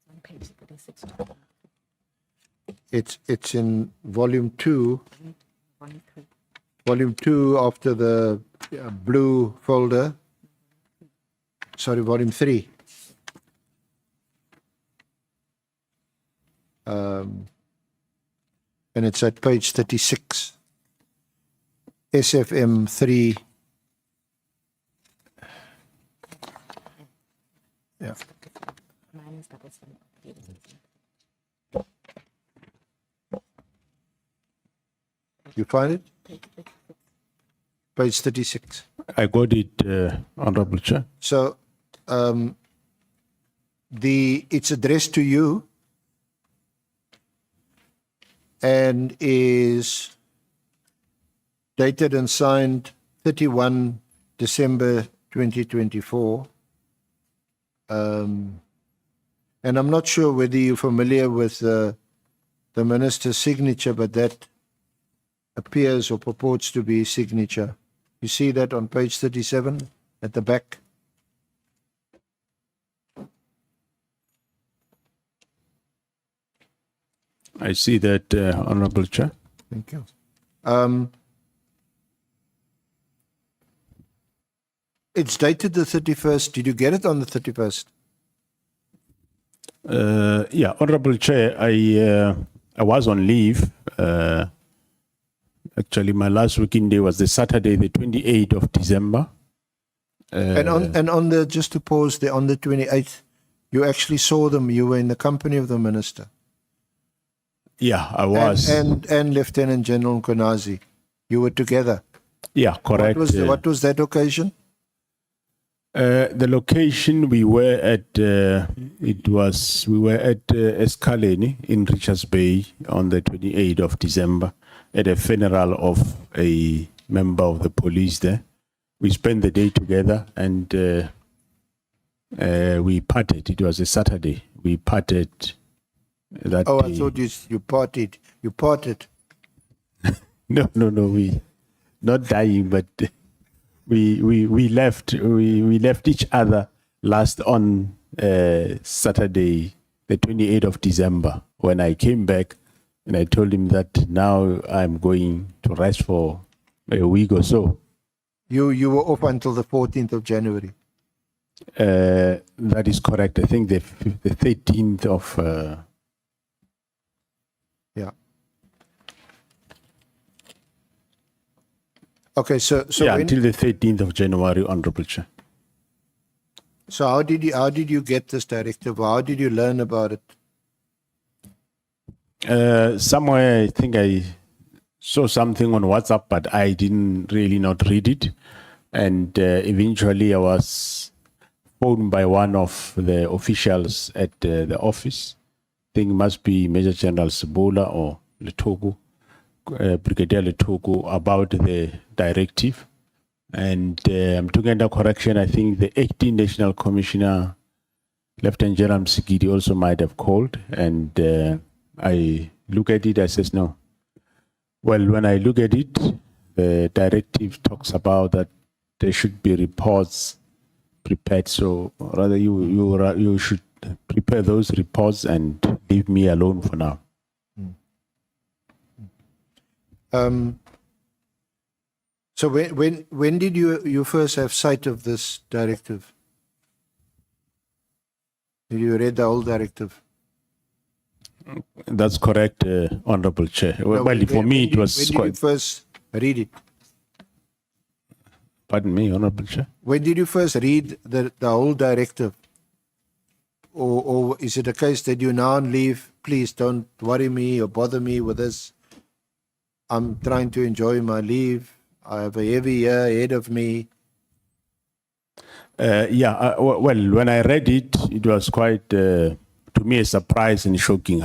On page 36. It's in volume 2. Volume 3. Volume 2 after the blue folder. Sorry, volume 3. And it's at page 36. SFM 3. Yeah. Mine is double seven. You find it? Page 36. I got it, Honorable Chair. So it's addressed to you and is dated and signed 31 December 2024. And I'm not sure whether you're familiar with the minister's signature, but that appears or purports to be his signature. You see that on page 37 at the back? I see that, Honorable Chair. Thank you. It's dated the 31st. Did you get it on the 31st? Yeah, Honorable Chair, I was on leave. Actually, my last working day was the Saturday, the 28th of December. And on the, just to pause there, on the 28th, you actually saw them. You were in the company of the minister. Yeah, I was. And Lieutenant General Konazi. You were together. Yeah, correct. What was that occasion? The location we were at, we were at Escaleni in Richards Bay on the 28th of December at a funeral of a member of the police there. We spent the day together and we parted. It was a Saturday. We parted that Oh, day. I thought you parted. You parted. No, we not dying, but we left. We left each other last on Saturday, the 28th of December. When I came back, and I told him that now I'm going to rest for a week or so. You were off until the 14th of January. That is correct. I think the 13th of. Yeah. Okay, so yeah, when, until the 13th of January, Honorable Chair. so how did you get this directive? How did you learn about it? Somewhere I think I saw something on WhatsApp, but I didn't really not read it. And eventually I was phoned by one of the officials at the office. I think it must be Major General Masemola or Letoko, Brigadier Letoko, about the directive. And I'm talking under correction, I think the 18th National Commissioner, Lieutenant General Msikidi, also might have called. And I look at it, I says, no. Well, when I look at it, the directive talks about that there should be reports prepared. So rather you should prepare those reports and leave me alone for now. So when did you first have sight of this directive? Did you read the whole directive? That's correct, Honorable Chair. No, Well, for me, it was when did you quite. first read it? Pardon me, Honorable Chair. When did you first read the whole directive? Or is it a case that you now leave? Please don't worry me or bother me with this. I'm trying to enjoy my leave. I have a heavy year ahead of me. Well, when I read it, it was quite, to me, a surprise and shocking.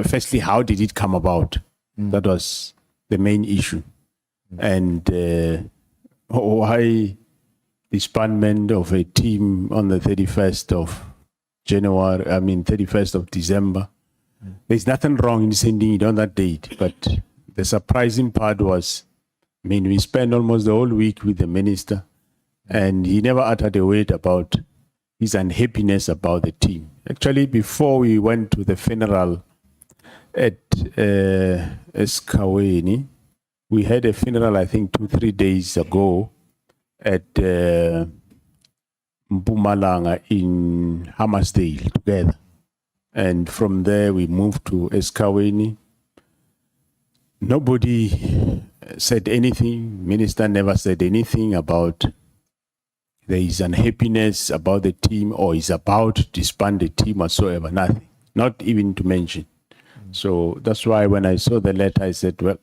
Firstly, how did it come about? That was the main issue. And why disbandment of a team on the 31st of January, 31st of December. There's nothing wrong in sending it on that date, but the surprising part was, we spent almost the whole week with the minister, and he never uttered a word about his unhappiness about the team. Actually, before we went to the funeral at Escaleni, we had a funeral, I think, 2-3 days ago at Mpumalanga in Hammersdale together. And from there, we moved to Escaleni. Nobody said anything. Minister never said anything about there is unhappiness about the team or is about to disband the team whatsoever. Nothing. Not even to mention. So that's why when I saw the letter, I said, well,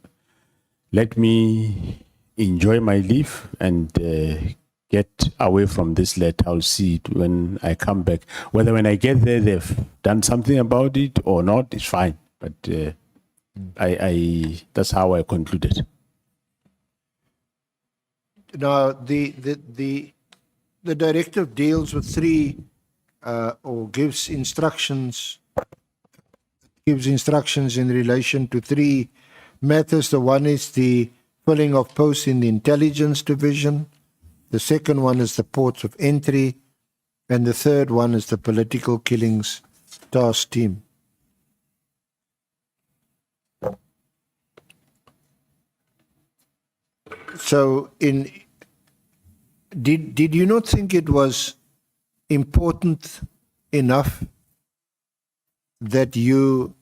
let me enjoy my leave and get away from this letter. I'll see it when I come back. Whether when I get there, they've done something about it or not, it's fine. But that's how I concluded. Now, the directive deals with three, or gives instructions in relation to three matters. The one is the filling of posts in the intelligence division. The second one is the ports of entry. And the third one is the political killings task team. So did you not think it was important enough that you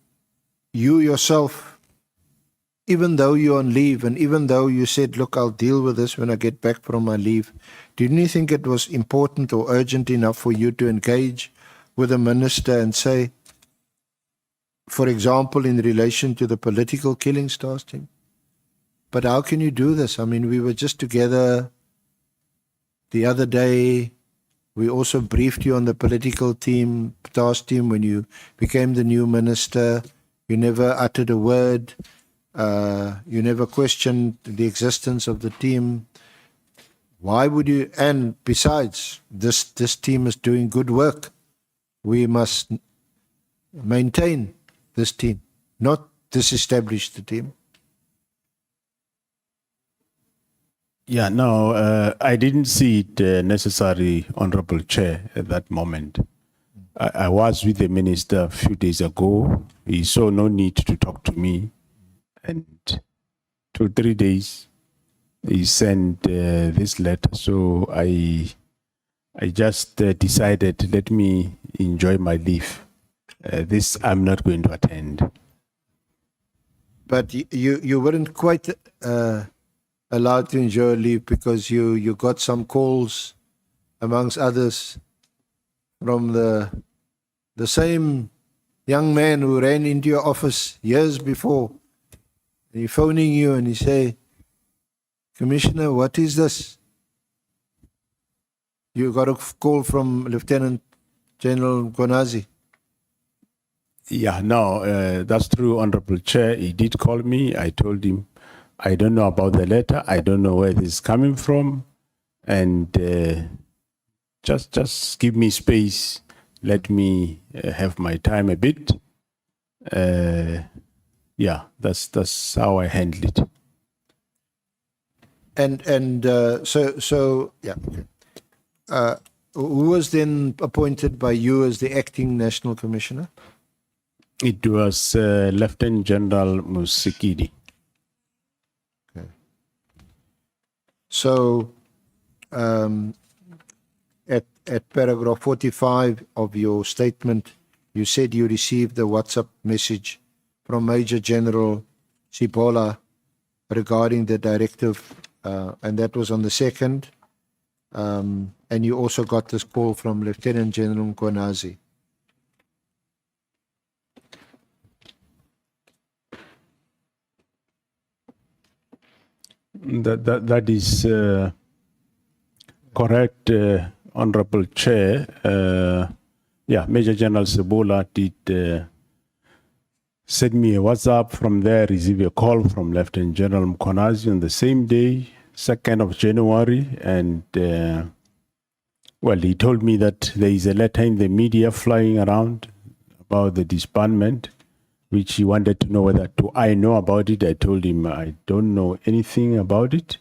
yourself, even though you're on leave and even though you said, look, I'll deal with this when I get back from my leave, didn't you think it was important or urgent enough for you to engage with the minister and say, for example, in relation to the political killings task team? But how can you do this? I mean, we were just together the other day. We also briefed you on the political team, task team, when you became the new minister. You never uttered a word. You never questioned the existence of the team. Why would you? And besides, this team is doing good work. We must maintain this team, not disestablish the team. Yeah, no, I didn't see it necessary, Honorable Chair, at that moment. I was with the minister a few days ago. He saw no need to talk to me. And 2 or 3 days, he sent this letter. So I just decided, let me enjoy my leave. This I'm not going to attend. But you weren't quite allowed to enjoy leave because you got some calls, amongst others, from the same young man who ran into your office years before. And he phoning you and he say, Commissioner, what is this? You got a call from Lieutenant General Mchunu. Yeah, no, that's true, Honorable Chair. He did call me. I told him, I don't know about the letter. I don't know where this is coming from. And just give me space. Let me have my time a bit. Yeah, that's how I handle it. And so yeah. Who was then appointed by you as the acting National Commissioner? It was Lieutenant General Musikidi. Okay. So at paragraph 45 of your statement, you said you received a WhatsApp message from Major General Sibola regarding the directive, and that was on the 2nd. And you also got this call from Lieutenant General Mchunu. That is correct, Honorable Chair. Yeah, Major General Sibola did send me a WhatsApp. From there, received a call from Lieutenant General Mchunu on the same day, 2nd of January, and well, he told me that there is a letter in the media flying around about the disbandment, which he wanted to know whether I know about it. I told him I don't know anything about it,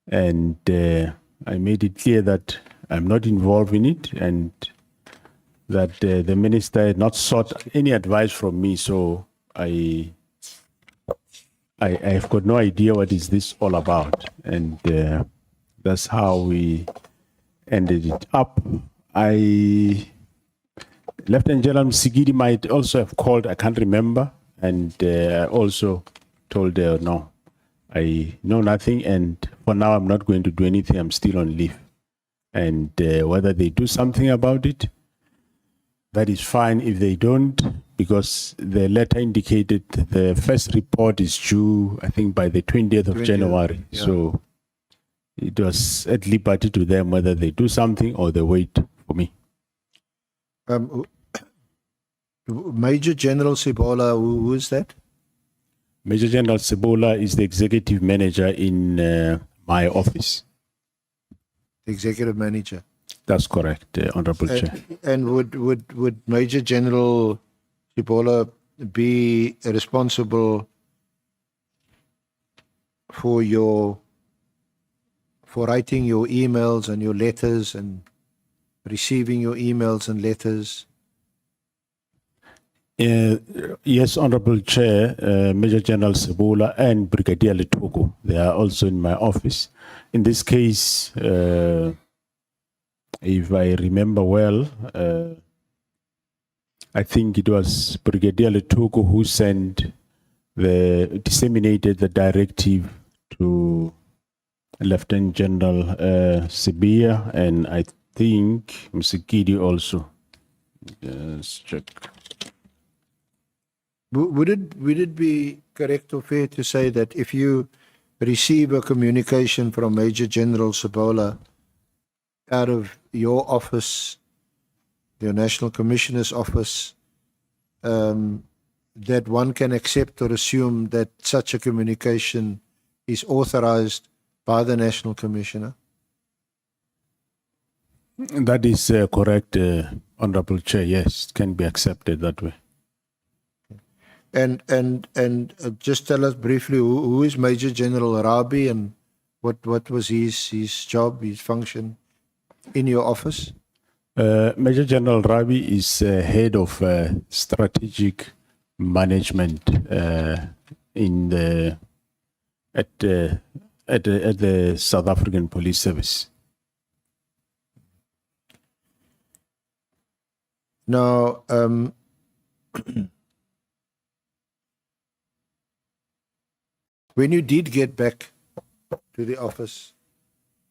and I made it clear that I'm not involved in it, and that the minister had not sought any advice from me. So I've got no idea what is this all about, and that's how we ended it up. Lieutenant General Sigidi might also have called, I can't remember, and I also told her, no, I know nothing, and for now I'm not going to do anything, I'm still on leave. And whether they do something about it, that is fine. If they don't, because the letter indicated the first report is due, I think, by the 20th of January. Yeah. So it was at liberty to them whether they do something or they wait for me. Major General Sibola, who is that? Major General Sibola is the executive manager in my office. The executive manager. That's correct, Honorable Chair. And would Major General Sibola be responsible for writing your emails and your letters and receiving your emails and letters? Yes, Honorable Chair, Major General Sibola and Brigadier Letogo, they are also in my office. In this case, if I remember well, I think it was Brigadier Letuko who disseminated the directive to Lieutenant General Sibia, and I think Msikidi also. Just check. Would it be correct or fair to say that if you receive a communication from Major General Sabola out of your office, your National Commissioner's office, that one can accept or assume that such a communication is authorized by the National Commissioner? That is correct, Honorable Chair. Yes, it can be accepted that way. And just tell us briefly who is Major General Rabi and what was his job, his function in your office? Major General Rabi is head of strategic management in at the South African Police Service. Now, when you did get back to the office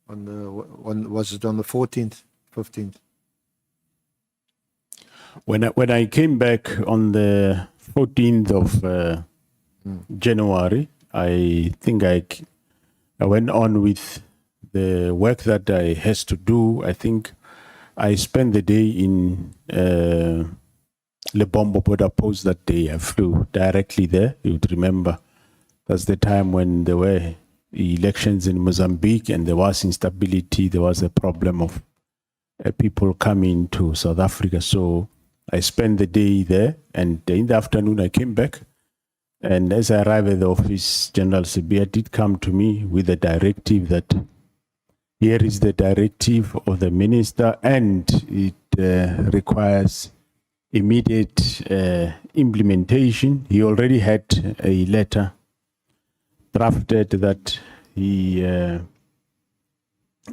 was it on the 14th, 15th? When I came back on the 14th of January, I think I went on with the work that I has to do. I think I spent the day in Lebombo border post that day. I flew directly there. You would remember that's the time when there were elections in Mozambique and there was instability. There was a problem of people coming to South Africa. So I spent the day there, and in the afternoon I came back. And as I arrived at the office, General Sibia did come to me with a directive that here is the directive of the minister, and it requires immediate implementation. He already had a letter drafted that he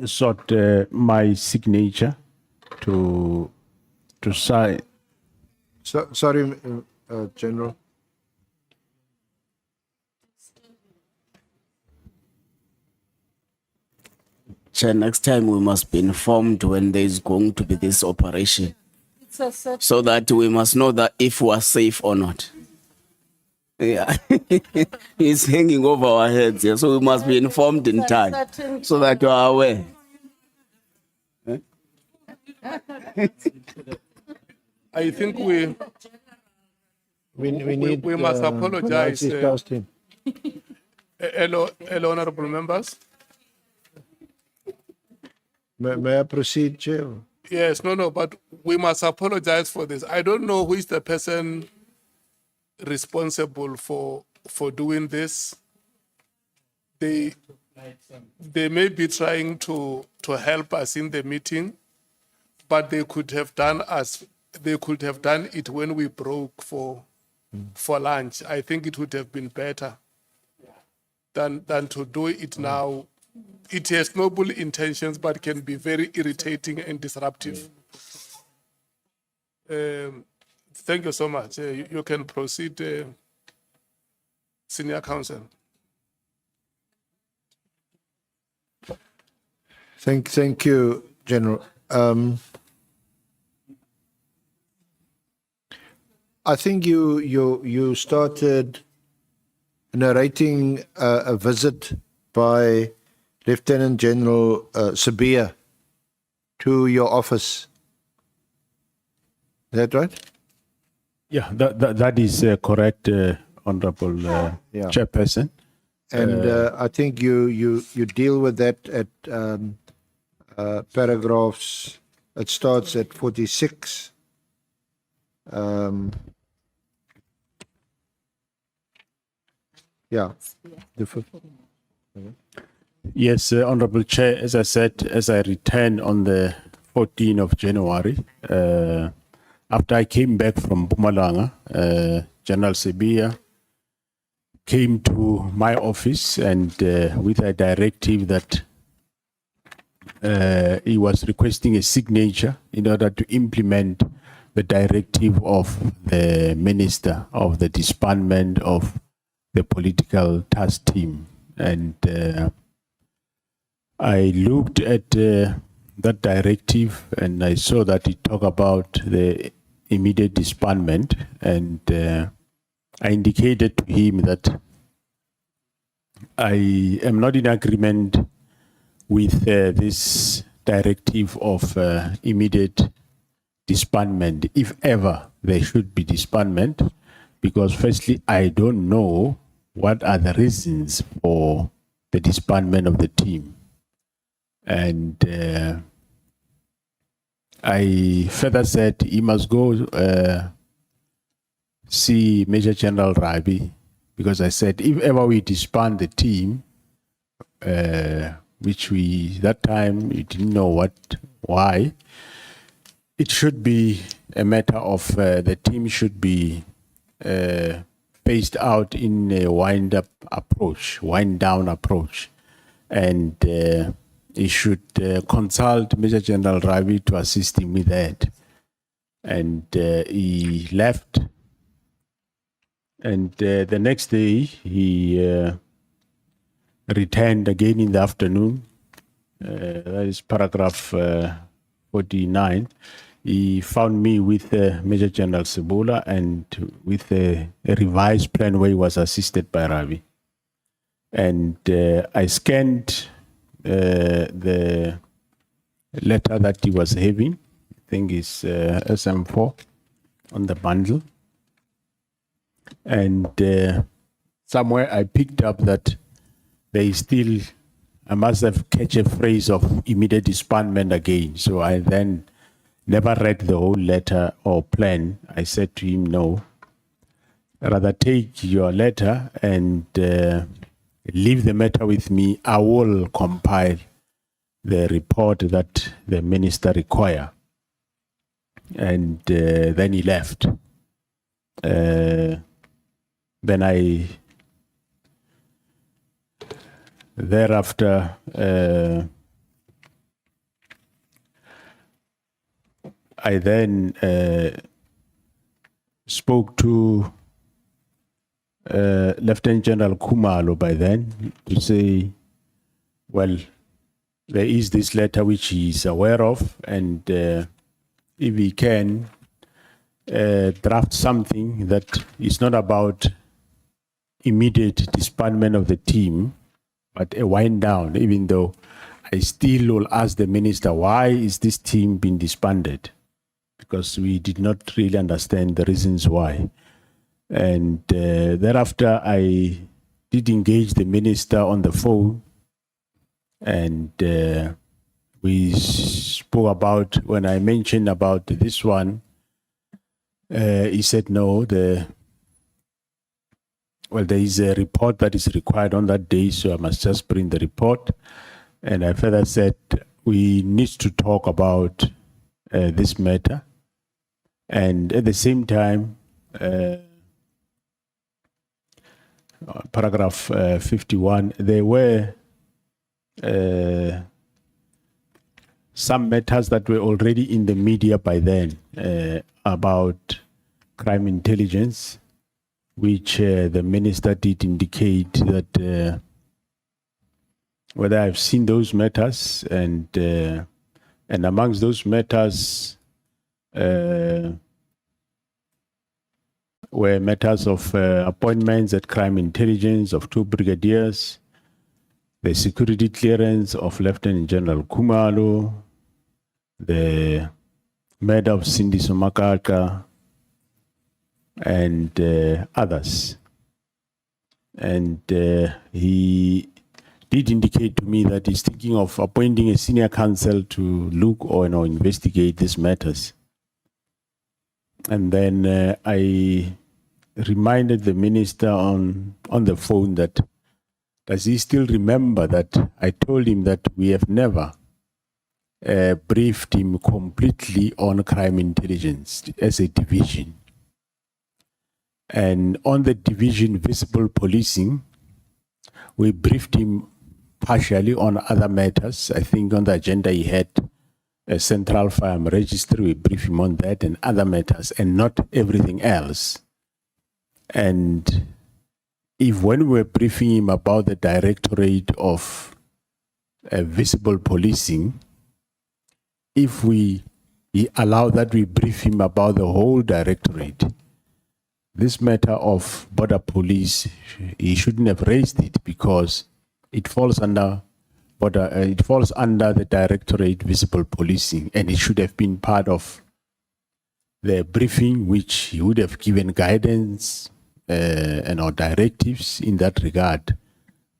sought my signature to sign. Sorry, General. Chair, next time we must be informed when there is going to be this operation, so that we must know that if we are safe or not. Yeah, it's hanging over our heads here, so we must be informed in time, so that we are aware. I think we need, must apologize. Nancy's passed him. Hello, honorable members. May I proceed, Chair? Yes, no, but we must apologize for this. I don't know who is the person responsible for doing this. They may be trying to help us in the meeting, but they could have done it when we broke for lunch. I think it would have been better than to do it now. It has noble intentions, but can be very irritating and disruptive. Thank you so much. You can proceed, Senior Counsel. Thank you, General. I think you started narrating a visit by Lieutenant General Sibia to your office. Is that right? Yeah, that is correct, Honorable Chairperson. And I think you deal with that at paragraphs. It starts at 46. Yeah. Yes, Honorable Chair, as I said, as I returned on the 14th of January, after I came back from Mpumalanga, General Sibia came to my office and with a directive that he was requesting a signature in order to implement the directive of the minister of the disbandment of the political task team. And I looked at that directive and I saw that it talked about the immediate disbandment, and I indicated to him that I am not in agreement with this directive of immediate disbandment, if ever there should be disbandment, because firstly, I don't know what are the reasons for the disbandment of the team. And I further said he must go see Major General Rabi, because I said if ever we disband the team, which we, that time, we didn't know why, it should be a matter of the team should be phased out in a wind down approach. And he should consult Major General Ravi to assist him with that. And he left. And the next day, he returned again in the afternoon. That is paragraph 49. He found me with Major General Masemola and with a revised plan where he was assisted by Ravi. And I scanned the letter that he was having, I think it's SM4 on the bundle. And somewhere I picked up that there is still, I must have catch a phrase of immediate disbandment again. So I then never read the whole letter or plan. I said to him, no, rather take your letter and leave the matter with me. I will compile the report that the minister require. And then he left. Then I, thereafter, I then spoke to Lieutenant General Khumalo by then to say, well, there is this letter which he is aware of, and if he can draft something that is not about immediate disbandment of the team, but a wind down, even though I still will ask the minister, why is this team being disbanded? Because we did not really understand the reasons why. And thereafter, I did engage the minister on the phone, and we spoke about, when I mentioned about this one, he said, no, there is a report that is required on that day, so I must just bring the report. And I further said, we need to talk about this matter. And at the same time, paragraph 51, there were some matters that were already in the media by then about crime intelligence, which the minister did indicate that whether I've seen those matters, and amongst those matters were matters of appointments at crime intelligence of 2 brigadiers, the security clearance of Lieutenant General Khumalo, the murder of Cindy Somakaka, and others. And he did indicate to me that he's thinking of appointing a senior counsel to look or investigate these matters. And then I reminded the minister on the phone that, does he still remember that I told him that we have never briefed him completely on crime intelligence as a division. And on the division visible policing, we briefed him partially on other matters. I think on the agenda he had a central firearm registry. We brief him on that and other matters, and not everything else. And if when we're briefing him about the Directorate of Visible Policing, if he allow that we brief him about the whole directorate, this matter of border police, he shouldn't have raised it because it falls under the Directorate Visible Policing, and it should have been part of the briefing, which he would have given guidance and or directives in that regard,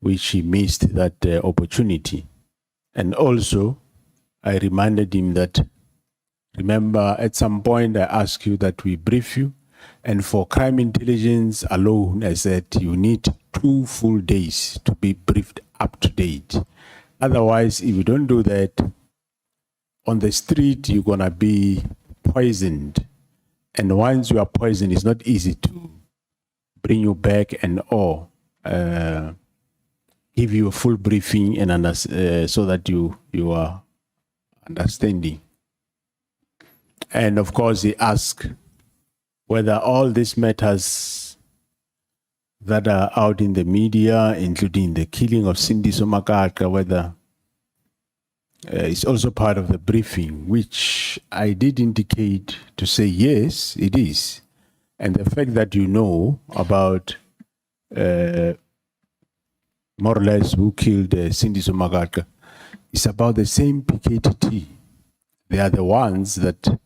which he missed that opportunity. And also, I reminded him that, remember, at some point I asked you that we brief you, and for crime intelligence alone, I said you need 2 full days to be briefed up to date. Otherwise, if you don't do that, on the street, you're going to be poisoned. And once you are poisoned, it's not easy to bring you back and give you a full briefing and so that you are understanding. And of course, he asked whether all these matters that are out in the media, including the killing of Cindy Somakaka, whether it's also part of the briefing, which I did indicate to say, yes, it is. And the fact that you know about more or less who killed Cindy Somakaka is about the same PKTT. They are the ones that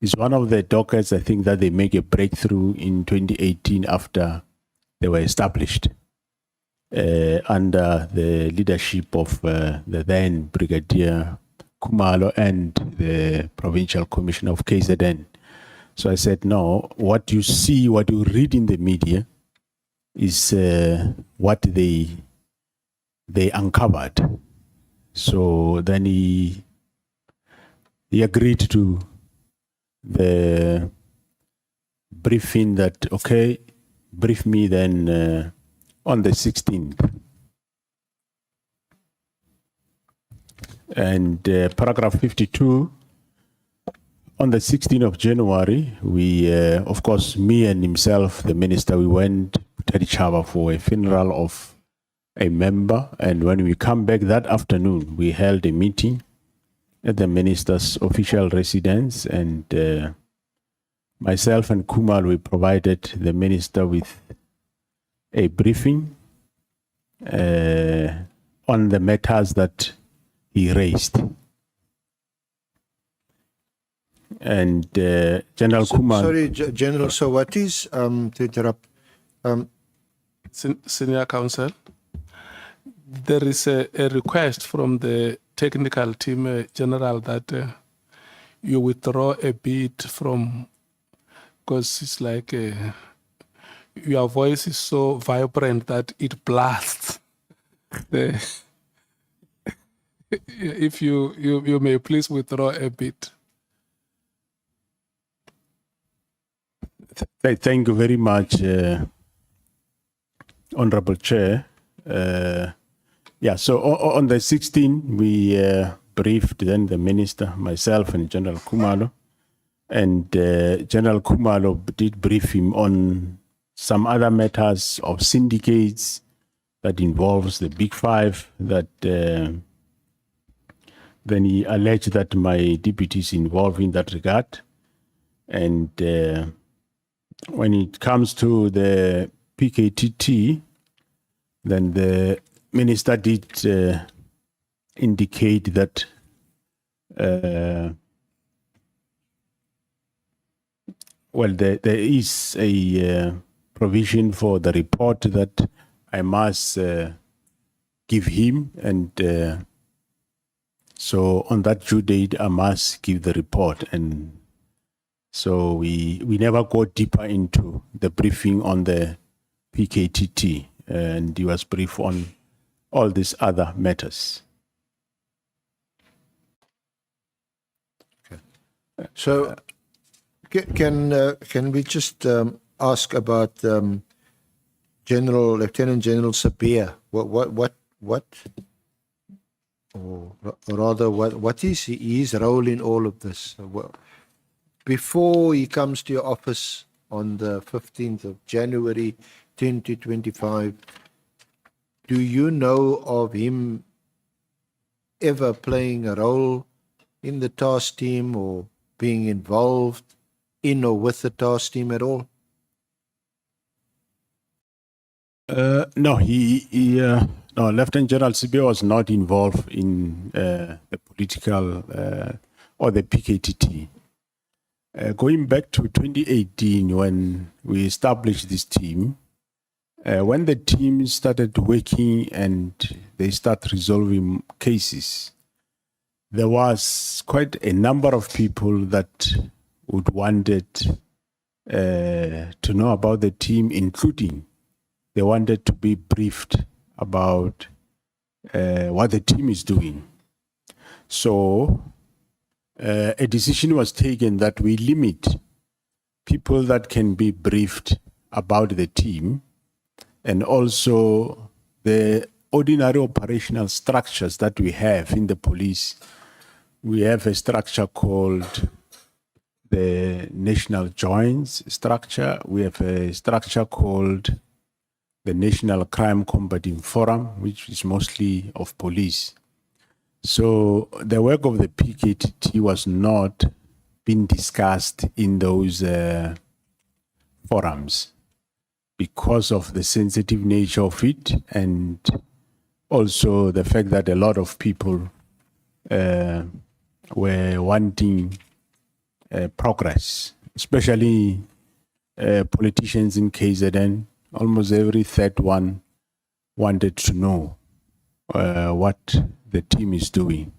is one of the dockets, I think, that they make a breakthrough in 2018 after they were established under the leadership of the then Brigadier Kumalo and the Provincial Commissioner of KZN. So I said, no, what you see, what you read in the media is what they uncovered. So then he agreed to the briefing that, okay, brief me then on the 16th. And paragraph 52, on the 16th of January, we, of course, me and himself, the minister, we went to Tedichaba for a funeral of a member. And when we come back that afternoon, we held a meeting at the minister's official residence, and myself and Kumar, we provided the minister with a briefing on the matters that he raised. And General Kumar... Sorry, General, so what is, to interrupt, Senior Counsel, there is a request from the technical team, General, that you withdraw a bit from, because it's like your voice is so vibrant that it blasts. If you may please withdraw a bit. Thank you very much, Honorable Chair. Yeah, so on the 16th, we briefed then the minister, myself, and General Kumalo. And General Kumalo did brief him on some other matters of syndicates that involves the Big Five, that then he alleged that my deputy is involved in that regard. And when it comes to the PKTT, then the minister did indicate that well, there is a provision for the report that I must give him, and so on that due date, I must give the report. And so we never go deeper into the briefing on the PKTT, and he was briefed on all these other matters. so can we just ask about Lieutenant General Sabia? or rather, what is his role in all of this? Well, before he comes to your office on the 15th of January 2025, do you know of him ever playing a role in the task team or being involved in or with the task team at all? No, no, Lieutenant General Sibe was not involved in the political or the PKTT. Going back to 2018, when we established this team, when the team started working and they start resolving cases, there was quite a number of people that would wanted to know about the team, including they wanted to be briefed about what the team is doing. So a decision was taken that we limit people that can be briefed about the team, and also the ordinary operational structures that we have in the police. We have a structure called the National Joints structure. We have a structure called the National Crime Combating Forum, which is mostly of police. So the work of the PKTT was not being discussed in those forums because of the sensitive nature of it, and also the fact that a lot of people were wanting progress, especially politicians in KZN. Almost every third one wanted to know what the team is doing.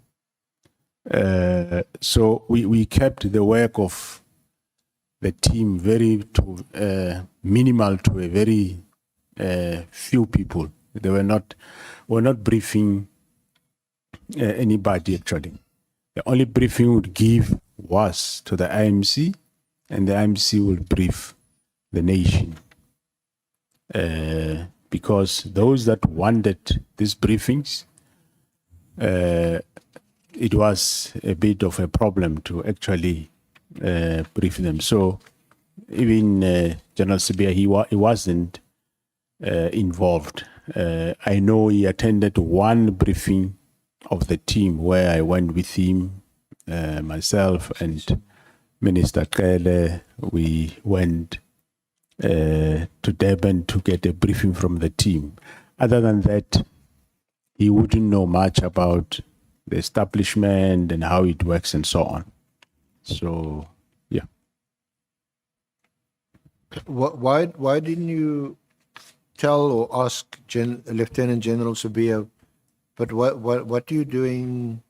So we kept the work of the team very minimal to a very few people. They were not briefing anybody actually. The only briefing would give was to the IMC, and the IMC will brief the nation. Because those that wanted these briefings, it was a bit of a problem to actually brief them. So even General Sibia, he wasn't involved. I know he attended one briefing of the team where I went with him, myself and Minister Kele. We went to Durban to get a briefing from the team. Other than that, he wouldn't know much about the establishment and how it works and so on. So, yeah. Why didn't you tell or ask Lieutenant General Sabia, but what are you doing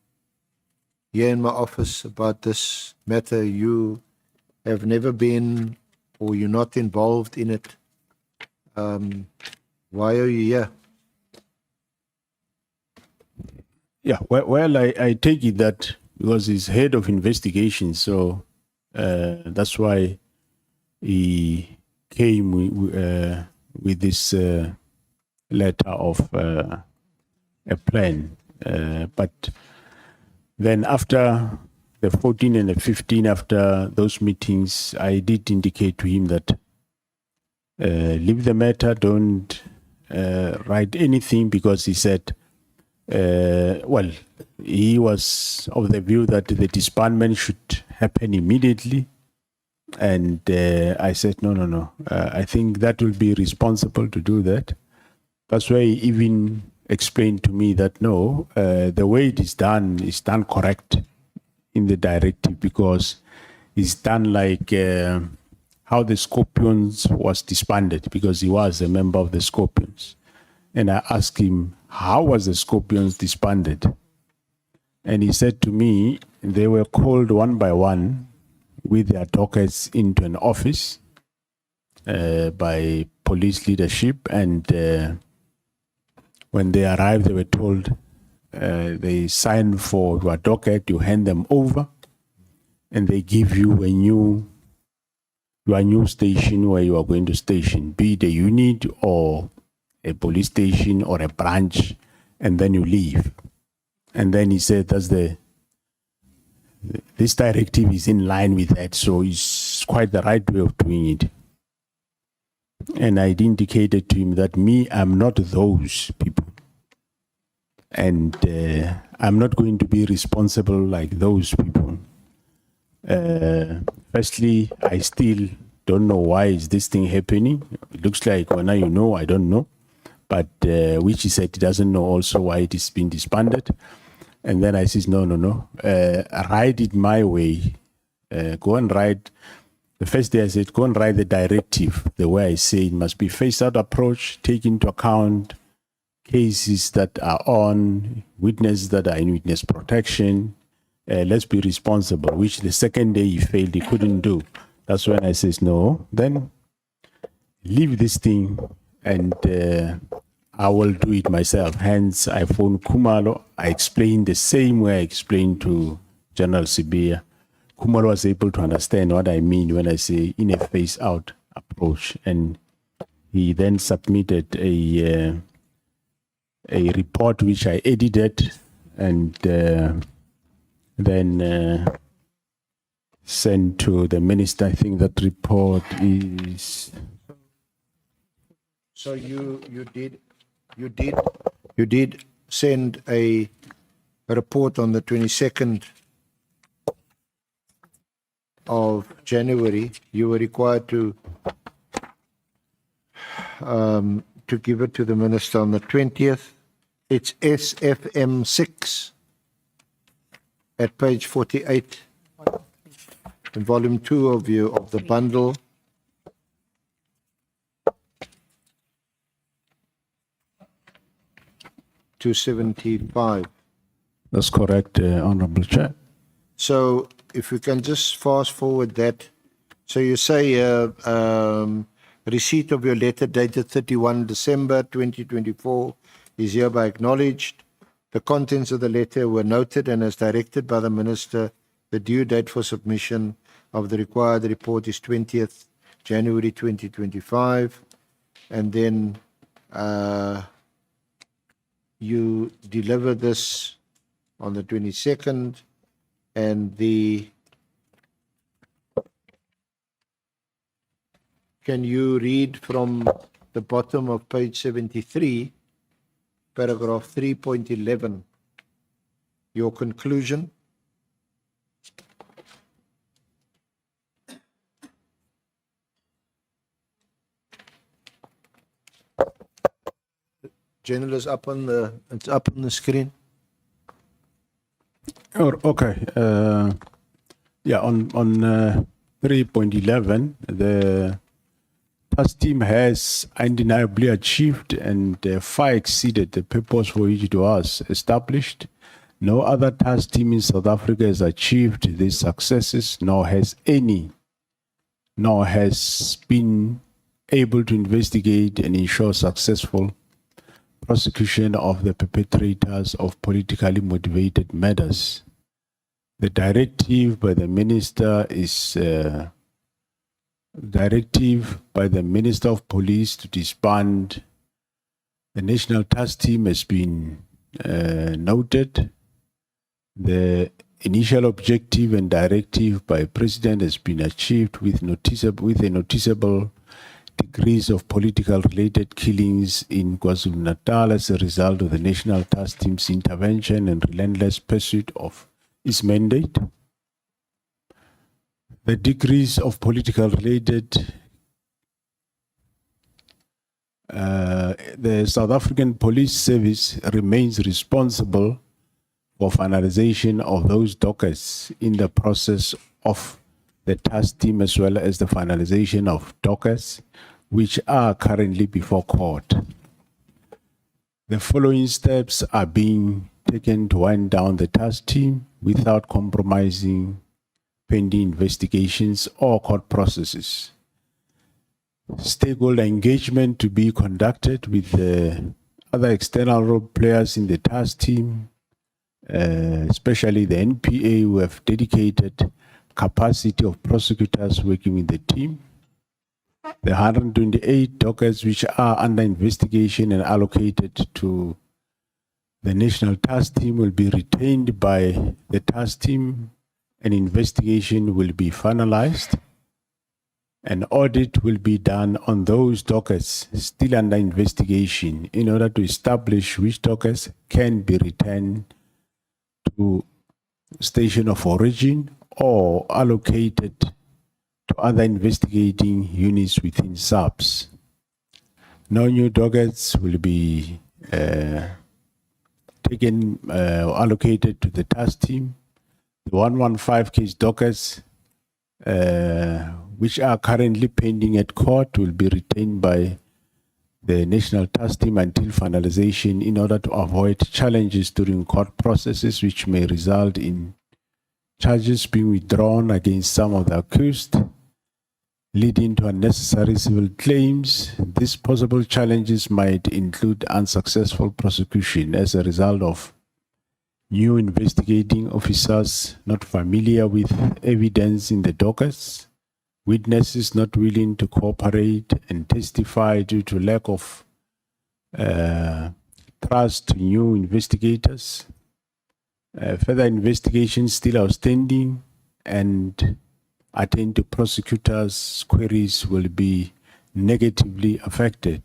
here in my office about this matter? You have never been, or you're not involved in it. Why are you here? Yeah, well, I take it that because he's head of investigation, so that's why he came with this letter of a plan. But then after the 14 and the 15, after those meetings, I did indicate to him that leave the matter, don't write anything, because he said, well, he was of the view that the disbandment should happen immediately. And I said, no. I think that will be responsible to do that. That's why he even explained to me that no, the way it is done correct in the directive, because it's done like how the Scorpions was disbanded, because he was a member of the Scorpions. And I asked him, how was the Scorpions disbanded? And he said to me, they were called one by one with their dockets into an office by police leadership. And when they arrived, they were told, they sign for your docket, you hand them over, and they give you your new station where you are going to station, be it a unit or a police station or a branch, and then you leave. And then he said this directive is in line with that, so it's quite the right way of doing it. And I indicated to him that I'm not those people. And I'm not going to be responsible like those people. Firstly, I still don't know why is this thing happening. It looks like, well, now you know, I don't know. But which he said he doesn't know also why it is being disbanded. And then I says, no. Write it my way. Go and write. The first day I said, go and write the directive the way I say it must be phased-out approach, take into account cases that are on, witnesses that are in witness protection. Let's be responsible, which the second day he failed, he couldn't do. That's when I says, no, then leave this thing and I will do it myself. Hence, I phoned Kumalo. I explained the same way I explained to General Sibia. Kumalo was able to understand what I mean when I say in a phase-out approach. And he then submitted a report which I edited and then sent to the minister. I think that report is... So you did send a report on the 22nd of January. You were required to give it to the minister on the 20th. It's SFM6 at page 48 in volume 2 of the bundle. $275. That's correct, Honorable Chair. So if we can just fast forward that. So you say receipt of your letter dated 31 December 2024 is hereby acknowledged. The contents of the letter were noted and as directed by the Minister, the due date for submission of the required report is 20th January 2025. And then you deliver this on the 22nd, and can you read from the bottom of page 73, paragraph 3.11, your conclusion? General, is up on the screen. Oh, okay. Yeah, on 3.11, the task team has undeniably achieved and far exceeded the purpose for which it was established. No other task team in South Africa has achieved these successes, nor has been able to investigate and ensure successful prosecution of the perpetrators of politically motivated murders. The directive by the minister is directive by the Minister of Police to disband the National Task Team has been noted. The initial objective and directive by President has been achieved with a noticeable decrease of political related killings in KwaZulu-Natal as a result of the National Task Team's intervention and relentless pursuit of its mandate. The decrease of political related the South African Police Service remains responsible for finalization of those dockets in the process of the task team, as well as the finalization of dockets which are currently before court. The following steps are being taken to wind down the task team without compromising pending investigations or court processes. Stakeholder engagement to be conducted with the other external role players in the task team, especially the NPA, who have dedicated capacity of prosecutors working with the team. The 128 dockets which are under investigation and allocated to The National Task Team will be retained by the task team. An investigation will be finalized. An audit will be done on those dockets still under investigation in order to establish which dockets can be returned to station of origin or allocated to other investigating units within SAPS. No new dockets will be allocated to the task team. The 115 case dockets, which are currently pending at court, will be retained by the National Task Team until finalization in order to avoid challenges during court processes, which may result in charges being withdrawn against some of the accused, leading to unnecessary civil claims. These possible challenges might include unsuccessful prosecution as a result of new investigating officers not familiar with evidence in the dockets, witnesses not willing to cooperate and testify due to lack of trust to new investigators, further investigations still outstanding, and attend to prosecutors' queries will be negatively affected.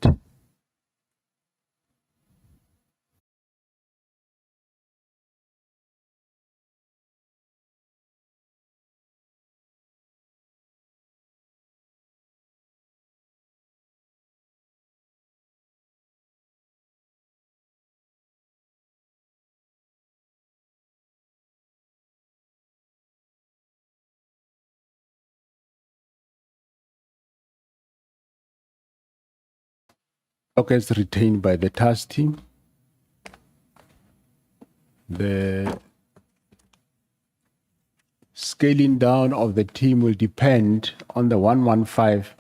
Dockets retained by the task team. The scaling down of the team will depend on the 115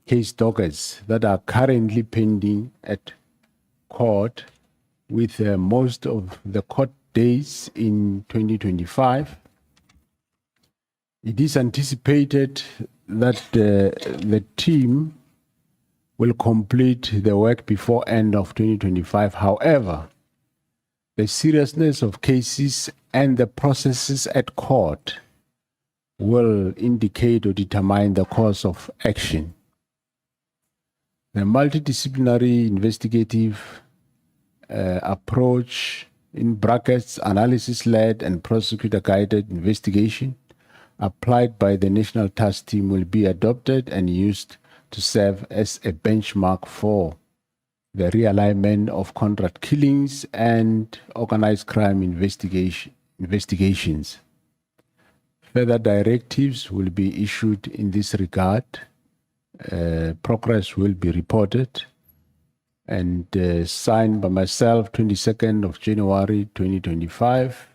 case dockets that are currently pending at court, with most of the court days in 2025. It is anticipated that the team will complete the work before end of 2025. However, the seriousness of cases and the processes at court will indicate or determine the course of action. The multidisciplinary investigative approach, in brackets, analysis-led and prosecutor-guided investigation applied by the National Task Team, will be adopted and used to serve as a benchmark for the realignment of contract killings and organized crime investigations. Further directives will be issued in this regard. Progress will be reported and signed by myself 22nd of January 2025.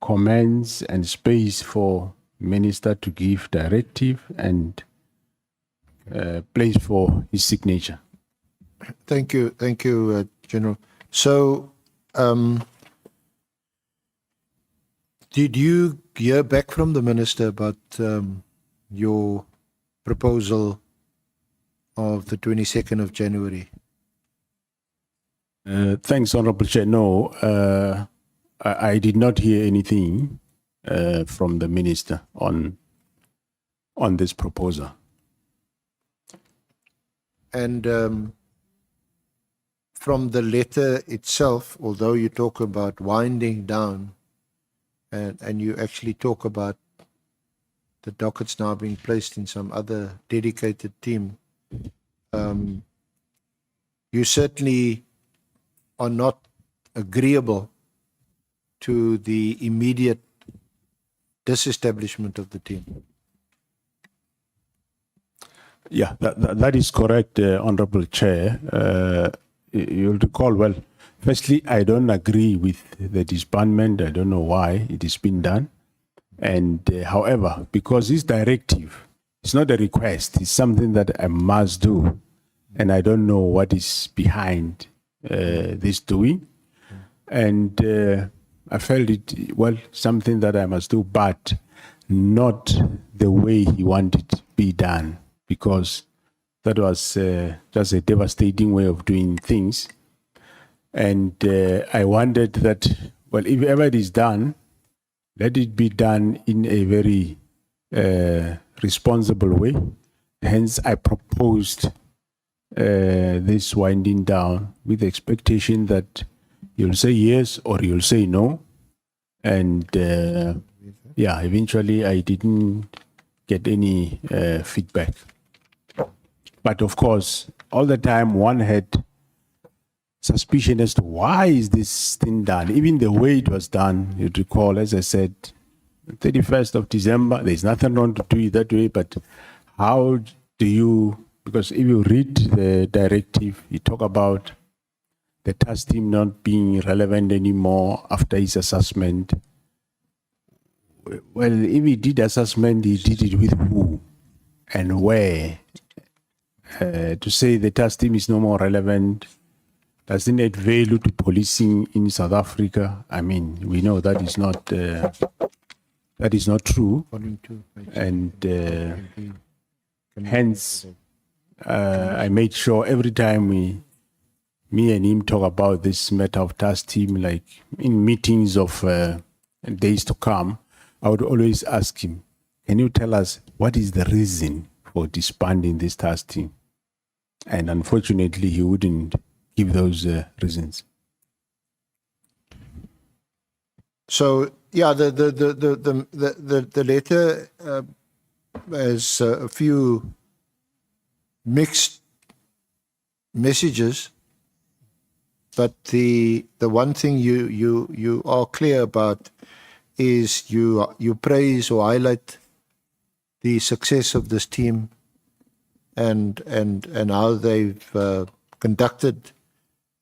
Comments and space for Minister to give directive and place for his signature. Thank you, General. So, did you hear back from the Minister about your proposal of the 22nd of January? Thanks, Honorable Chair. No, I did not hear anything from the Minister on this proposal. And from the letter itself, although you talk about winding down, and you actually talk about the dockets now being placed in some other dedicated team, you certainly are not agreeable to the immediate disestablishment of the team. Yeah, that is correct, Honorable Chair. You'll recall, well, firstly, I don't agree with the disbandment. I don't know why it is being done. And however, because this directive, it's not a request, it's something that I must do. And I don't know what is behind this doing. And I felt it, well, something that I must do, but not the way he wanted it to be done, because that was just a devastating way of doing things. And I wondered that, well, if ever it is done, let it be done in a very responsible way. Hence, I proposed this winding down with the expectation that you'll say yes or you'll say no. And yeah, eventually I didn't get any feedback. But of course, all the time one had suspicion as to why is this thing done. Even the way it was done, you'd recall, as I said, 31st of December, there's nothing wrong to do it that way, but how do you, because if you read the directive, you talk about the task team not being relevant anymore after his assessment. Well, if he did assessment, he did it with who and where? To say the task team is no more relevant doesn't add value to policing in South Africa. I mean, we know that is not true, Volume 2, page and hence I made sure every time me and him talk about this matter of task team, like in meetings of days to come, I would always ask him, can you tell us what is the reason for disbanding this task team? And unfortunately, he wouldn't give those reasons. So yeah, the letter has a few mixed messages, but the one thing you are clear about is you praise or highlight the success of this team and how they've conducted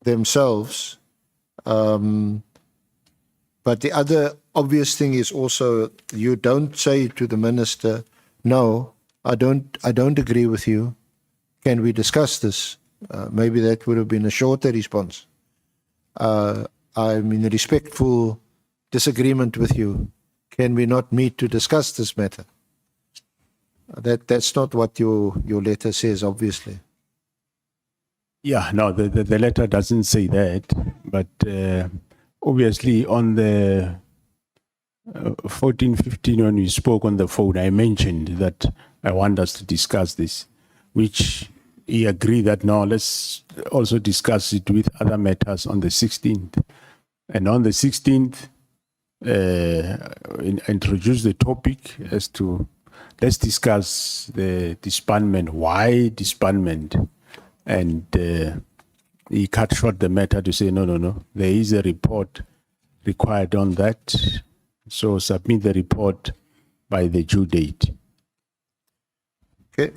themselves. But the other obvious thing is also you don't say to the minister, no, I don't agree with you. Can we discuss this? Maybe that would have been a shorter response. I'm in respectful disagreement with you. Can we not meet to discuss this matter? That's not what your letter says, obviously. Yeah, no, the letter doesn't say that, but obviously on the 14, 15, when we spoke on the phone, I mentioned that I want us to discuss this, which he agreed that no, let's also discuss it with other matters on the 16th. And on the 16th, introduce the topic as to, let's discuss the disbandment, why disbandment? And he cut short the matter to say, no, there is a report required on that. So submit the report by the due date.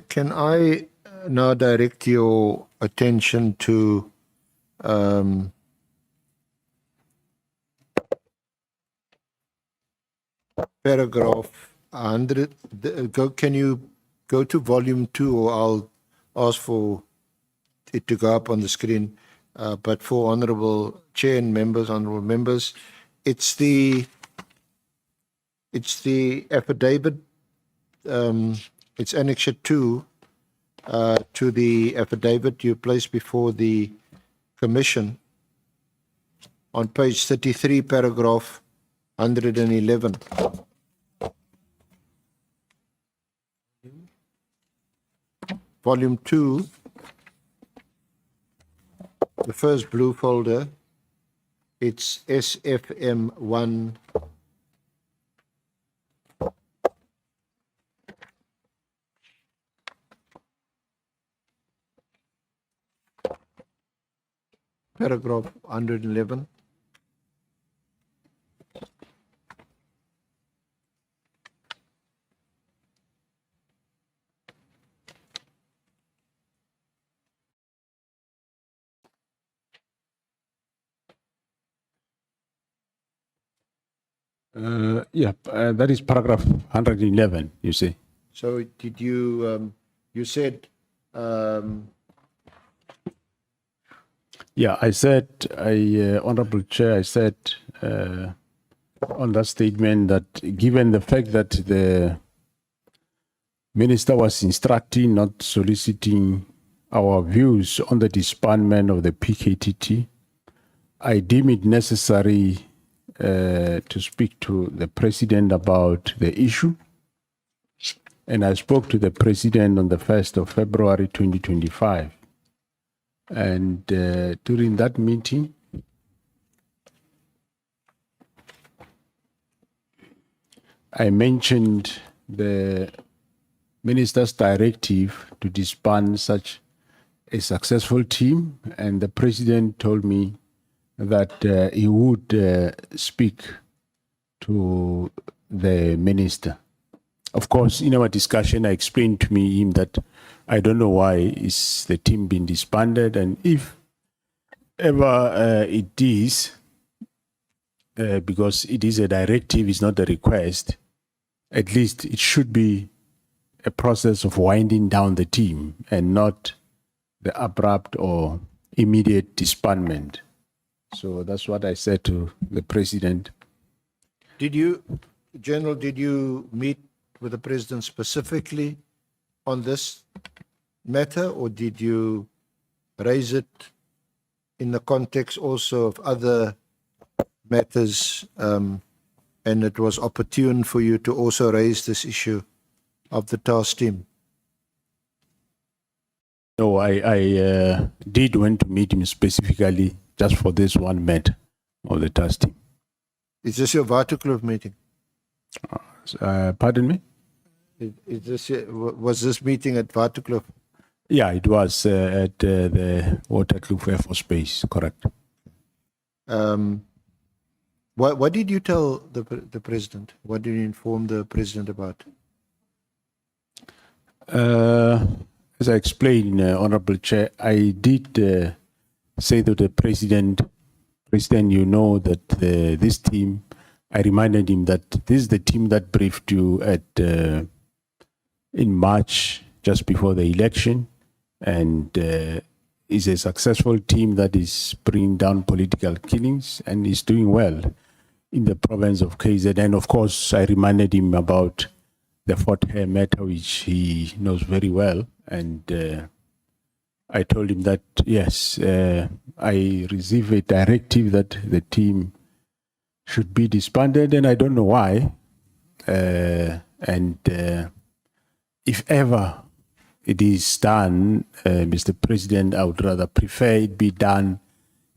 Can I now direct your attention to paragraph 100? Can you go to volume 2, or I'll ask for it to go up on the screen. But for honorable chair and members, honorable members, it's the affidavit. It's annexure 2 to the affidavit you placed before the commission on page 33, paragraph 111. Volume 2, the first blue folder, it's SFM1. Paragraph 111. That is paragraph 111, you see. So did you, you said, Yeah, I said, Honorable Chair, I said on that statement that given the fact that the Minister was instructing, not soliciting our views on the disbandment of the PKTT, I deem it necessary to speak to the president about the issue. And I spoke to the president on the 1st of February 2025. And during that meeting, I mentioned the minister's directive to disband such a successful team, and the president told me that he would speak to the minister. Of course, in our discussion, I explained to him that I don't know why is the team being disbanded, and if ever it is, because it is a directive, it's not a request, at least it should be a process of winding down the team and not the abrupt or immediate disbandment. So that's what I said to the president. Did you, General, did you meet with the president specifically on this matter, or did you raise it in the context also of other matters, and it was opportune for you to also raise this issue of the task team? No, I did want to meet him specifically just for this one matter of the task team. Is this your Waterkloof meeting? Pardon me? Is this, was this meeting at Waterkloof? Yeah, it was at the Waterkloof Air Force Base, correct. What did you tell the president? What did you inform the president about? As I explained, Honorable Chair, I did say to the President, you know that this team, I reminded him that this is the team that briefed you at in March, just before the election, and is a successful team that is bringing down political killings and is doing well in the province of KZN. And of course, I reminded him about the Fort Hare matter, which he knows very well. And I told him that, yes, I received a directive that the team should be disbanded, and I don't know why. If ever it is done, Mr. President, I would rather prefer it be done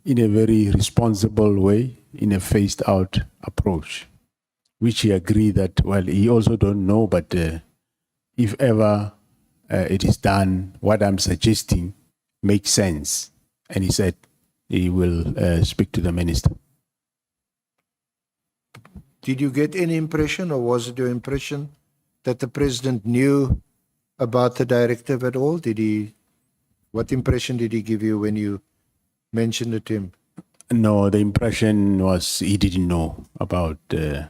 in a very responsible way, in a phased-out approach, which he agreed that, well, he also don't know, but if ever it is done, what I'm suggesting makes sense. And he said he will speak to the minister. Did you get any impression, or was it your impression that the president knew about the directive at all? What impression did he give you when you mentioned it to him? No, the impression was he didn't know about the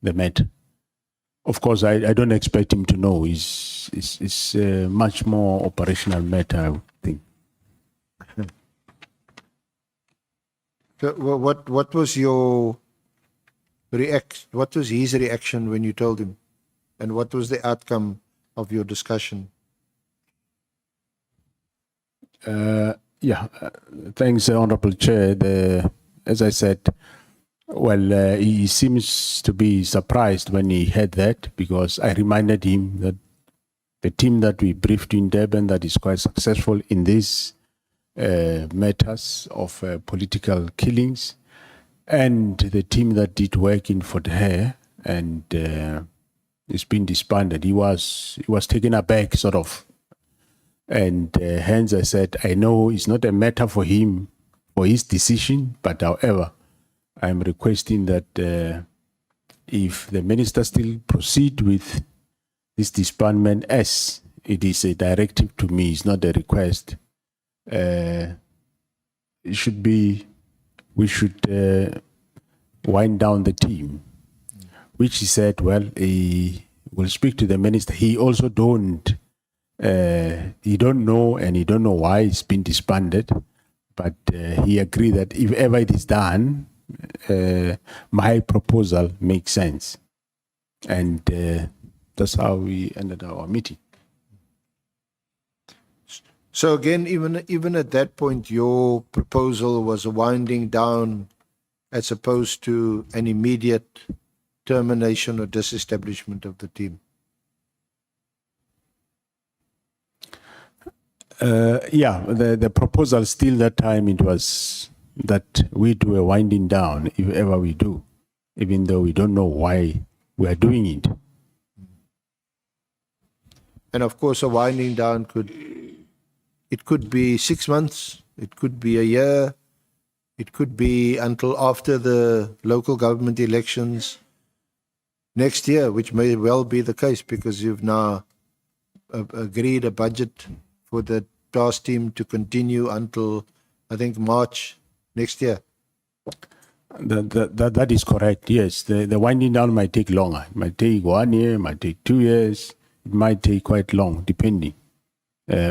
matter. Of course, I don't expect him to know. It's a much more operational matter, I would think. So what was your what was his reaction when you told him, and what was the outcome of your discussion? Thanks, Honorable Chair. As I said, well, he seems to be surprised when he heard that, because I reminded him that the team that we briefed in Durban that is quite successful in these matters of political killings, and the team that did work in Fort Hare and it's been disbanded. He was taken aback, sort of. And hence I said, I know it's not a matter for him, for his decision, but however, I'm requesting that if the minister still proceed with this disbandment, as it is a directive to me, it's not a request, it should be, we should wind down the team, which he said, well, he will speak to the minister. He also don't know, and he don't know why it's been disbanded, but he agreed that if ever it is done, my proposal makes sense. And that's how we ended our meeting. So again, even at that point, your proposal was a winding down as opposed to an immediate termination or disestablishment of the team. Yeah, the proposal still that time it was that we do a winding down if ever we do, even though we don't know why we are doing it. And of course, a winding down could be 6 months, it could be a year, it could be until after the local government elections next year, which may well be the case because you've now agreed a budget for the task team to continue until, I think, March next year. That is correct, yes. The winding down might take longer. It might take 1 year, it might take 2 years, it might take quite long, depending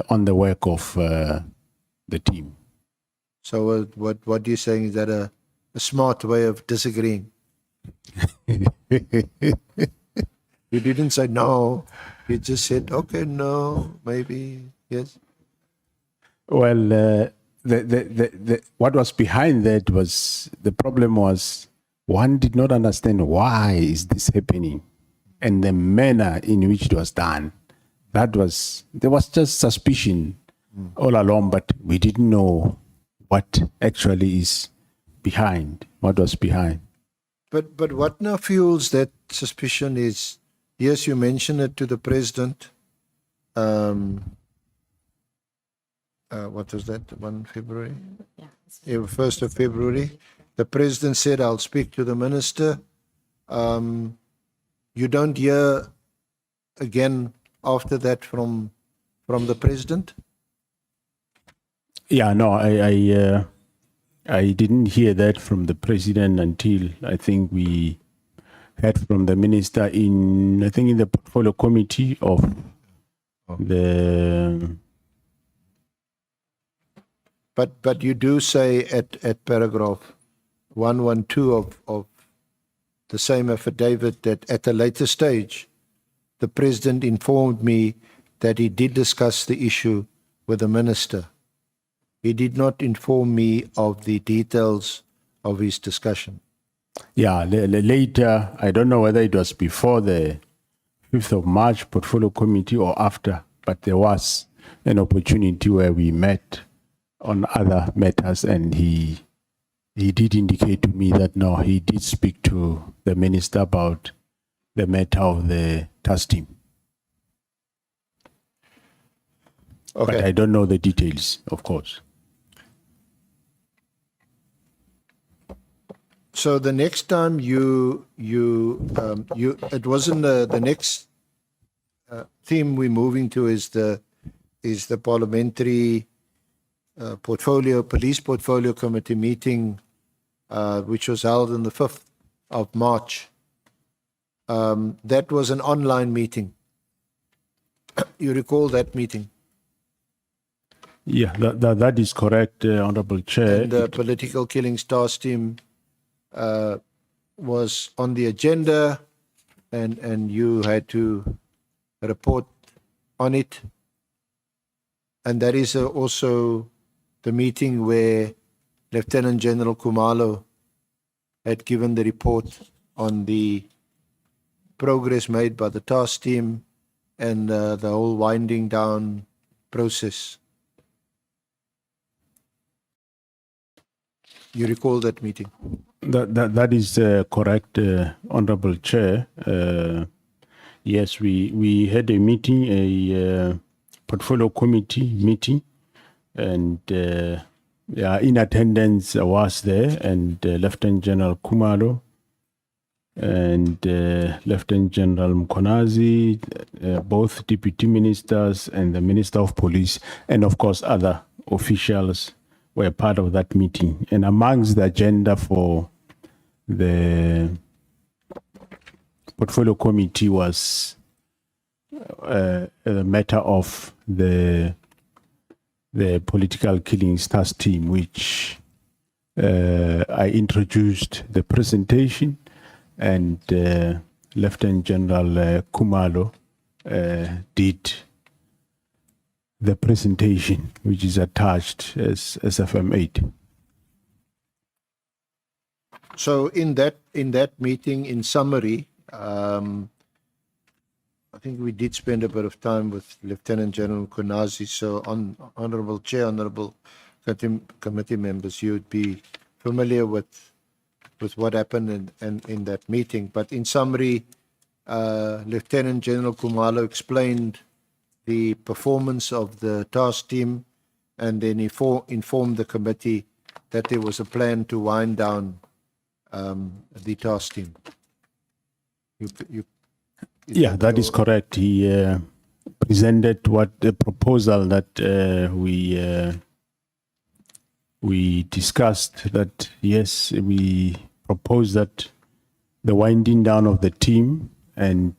on the work of the team. So what you're saying is that a smart way of disagreeing. You didn't say no. You just said, okay, no, maybe, yes. Well, what was behind that was the problem was one did not understand why is this happening and the manner in which it was done. There was just suspicion all along, but we didn't know what actually is behind, what was behind. But what now fuels that suspicion is, yes, you mentioned it to the president. What was that? 1 February? Yeah. Yeah, 1st of February. The president said, I'll speak to the minister. You don't hear again after that from the president? Yeah, no, I didn't hear that from the president until I think we heard from the minister in the portfolio committee of the. But you do say at paragraph 112 of the same affidavit that at a later stage, the president informed me that he did discuss the issue with the minister. He did not inform me of the details of his discussion. Yeah, later, I don't know whether it was before the 5th of March portfolio committee or after, but there was an opportunity where we met on other matters, and he did indicate to me that no, he did speak to the minister about the matter of the task team. Okay. But I don't know the details, of course. So the next time it wasn't the next theme we're moving to is the parliamentary police portfolio committee meeting, which was held on the 5th of March. That was an online meeting. You recall that meeting? Yeah, that is correct, Honorable Chair. And the political killings task team was on the agenda, and you had to report on it. And that is also the meeting where Lieutenant General Khumalo had given the report on the progress made by the task team and the whole winding down process. You recall that meeting? That is correct, Honorable Chair. Yes, we had a meeting, a portfolio committee meeting, and yeah, in attendance I was there, and Lieutenant General Khumalo and Lieutenant General Mchunu, both deputy ministers and the Minister of Police, and of course other officials were part of that meeting. And amongst the agenda for the portfolio committee was a matter of the political killings task team, which I introduced the presentation, and Lieutenant General Khumalo did the presentation, which is attached as SFM 8. So in that meeting, in summary, I think we did spend a bit of time with Lieutenant General Kunazi. So, Honorable Chair, Honorable Committee members, you'd be familiar with what happened in that meeting. But in summary, Lieutenant General Kumalo explained the performance of the task team, and then he informed the committee that there was a plan to wind down the task team. Yeah, that is correct. He presented what the proposal that we discussed, that yes, we propose that the winding down of the team, and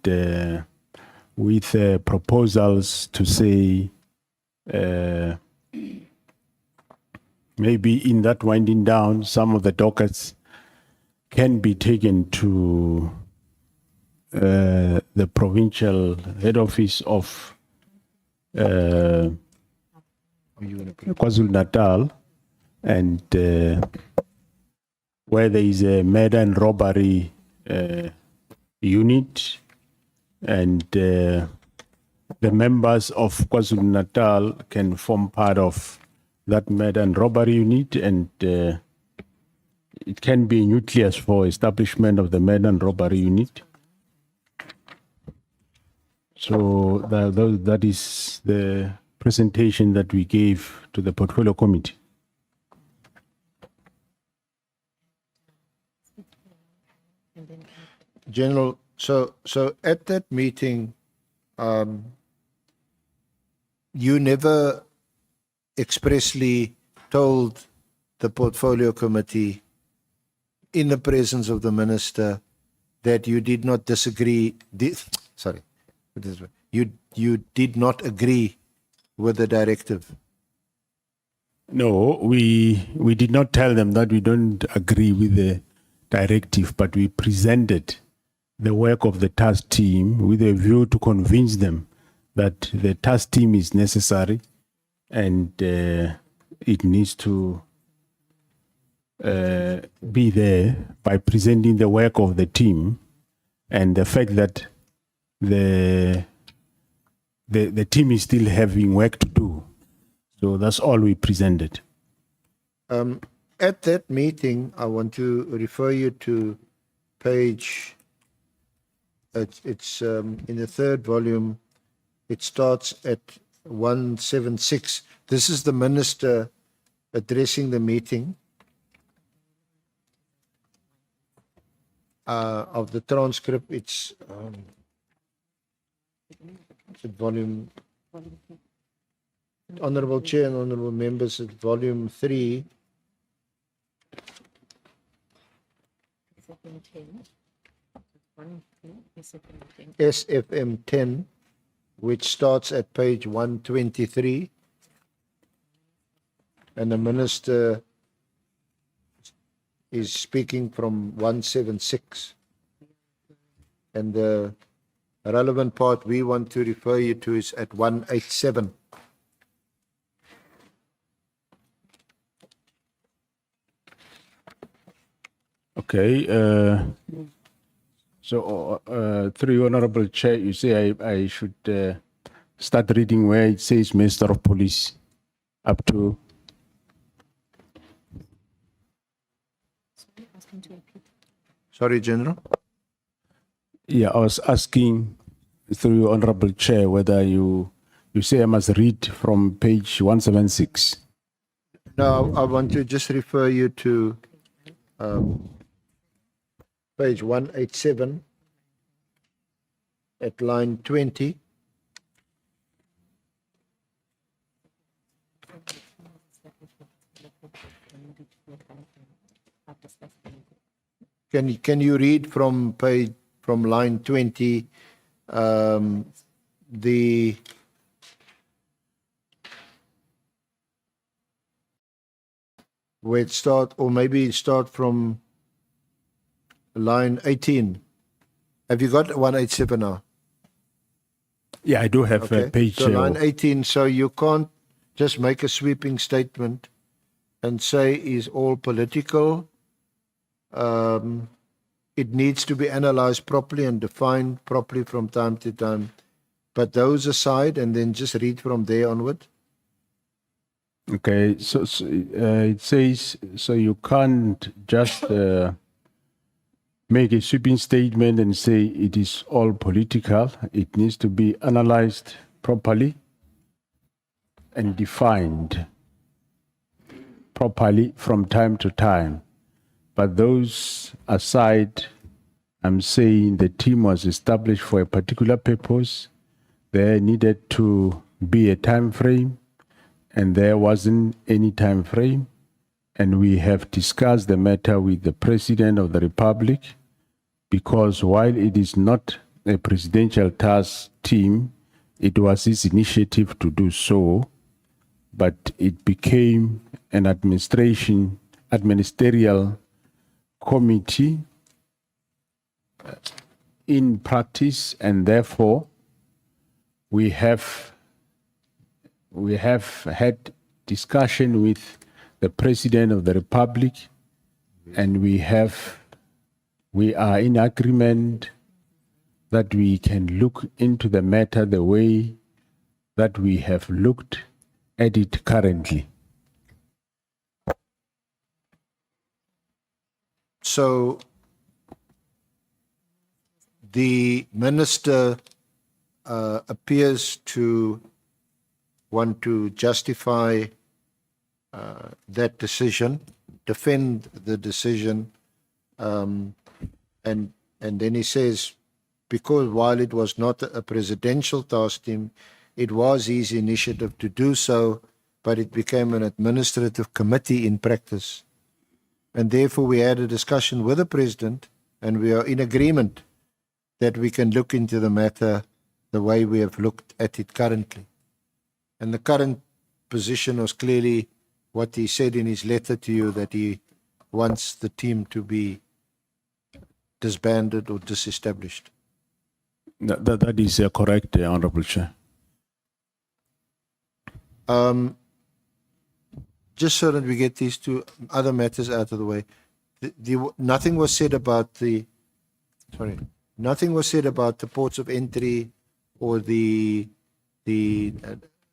with proposals to say maybe in that winding down, some of the dockets can be taken to the provincial head office of KwaZulu-Natal, and where there is a murder and robbery unit, and the members of KwaZulu-Natal can form part of that murder and robbery unit, and it can be a nucleus for establishment of the murder and robbery unit. So that is the presentation that we gave to the portfolio committee. General, so at that meeting, you never expressly told the portfolio committee in the presence of the minister that you did not disagree. You did not agree with the directive. No, we did not tell them that we don't agree with the directive, but we presented the work of the task team with a view to convince them that the task team is necessary, and it needs to be there by presenting the work of the team and the fact that the team is still having work to do. So that's all we presented. At that meeting, I want to refer you to page, it's in the third volume, it starts at 176. This is the minister addressing the meeting of the transcript. It's volume, Honorable Chair and Honorable Members, it's volume 3. SFM 10, which starts at page 123, and the minister is speaking from 176, and the relevant part we want to refer you to is at 187. Okay. So, through your Honorable Chair, you say I should start reading where it says Minister of Police up to. Sorry, General. Yeah, I was asking through your Honorable Chair whether you say I must read from page 176. Now, I want to just refer you to page 187 at line 20. Can you read from line 20 the where it start, or maybe start from line 18. Have you got 187 now? Yeah, I do have a page. So line 18, so you can't just make a sweeping statement and say is all political. It needs to be analyzed properly and defined properly from time to time. But those aside, and then just read from there onward. Okay, so it says, so you can't just make a sweeping statement and say it is all political. It needs to be analyzed properly and defined properly from time to time. But those aside, I'm saying the team was established for a particular purpose. There needed to be a time frame, and there wasn't any time frame. And we have discussed the matter with the President of the Republic, because while it is not a presidential task team, it was his initiative to do so, but it became an ministerial committee in practice, and therefore we have had discussion with the President of the Republic, and we are in agreement that we can look into the matter the way that we have looked at it currently. So the minister appears to want to justify that decision, defend the decision, and then he says, because while it was not a presidential task team, it was his initiative to do so, but it became an administrative committee in practice. And therefore we had a discussion with the president, and we are in agreement that we can look into the matter the way we have looked at it currently. And the current position was clearly what he said in his letter to you, that he wants the team to be disbanded or disestablished. That is correct, Honorable Chair. Just so that we get these two other matters out of the way, nothing was said about the ports of entry or the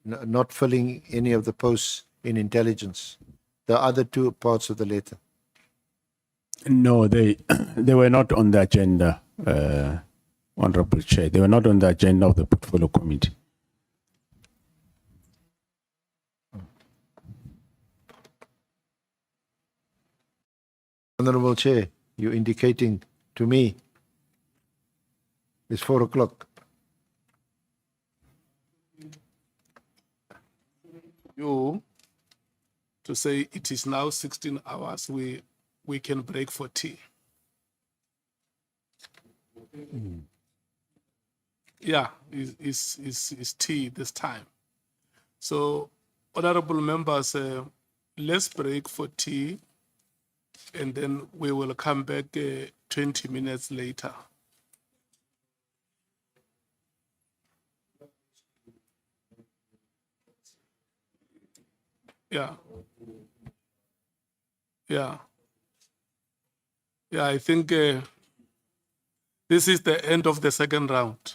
not filling any of the posts in intelligence. The other two parts of the letter. No, they were not on the agenda, Honorable Chair. They were not on the agenda of the Portfolio Committee. Honorable Chair, you're indicating to me it's 4 o'clock. You to say it is now 16 hours, we can break for tea. Yeah, it's tea this time. So, honorable members, let's break for tea, and then we will come back 20 minutes later. Yeah. Yeah. Yeah, I think this is the end of the second round.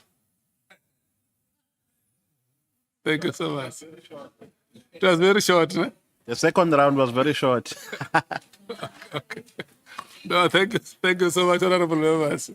Thank you so much. It was very short, no? The second round was very short. Okay. No, thank you so much, honorable members.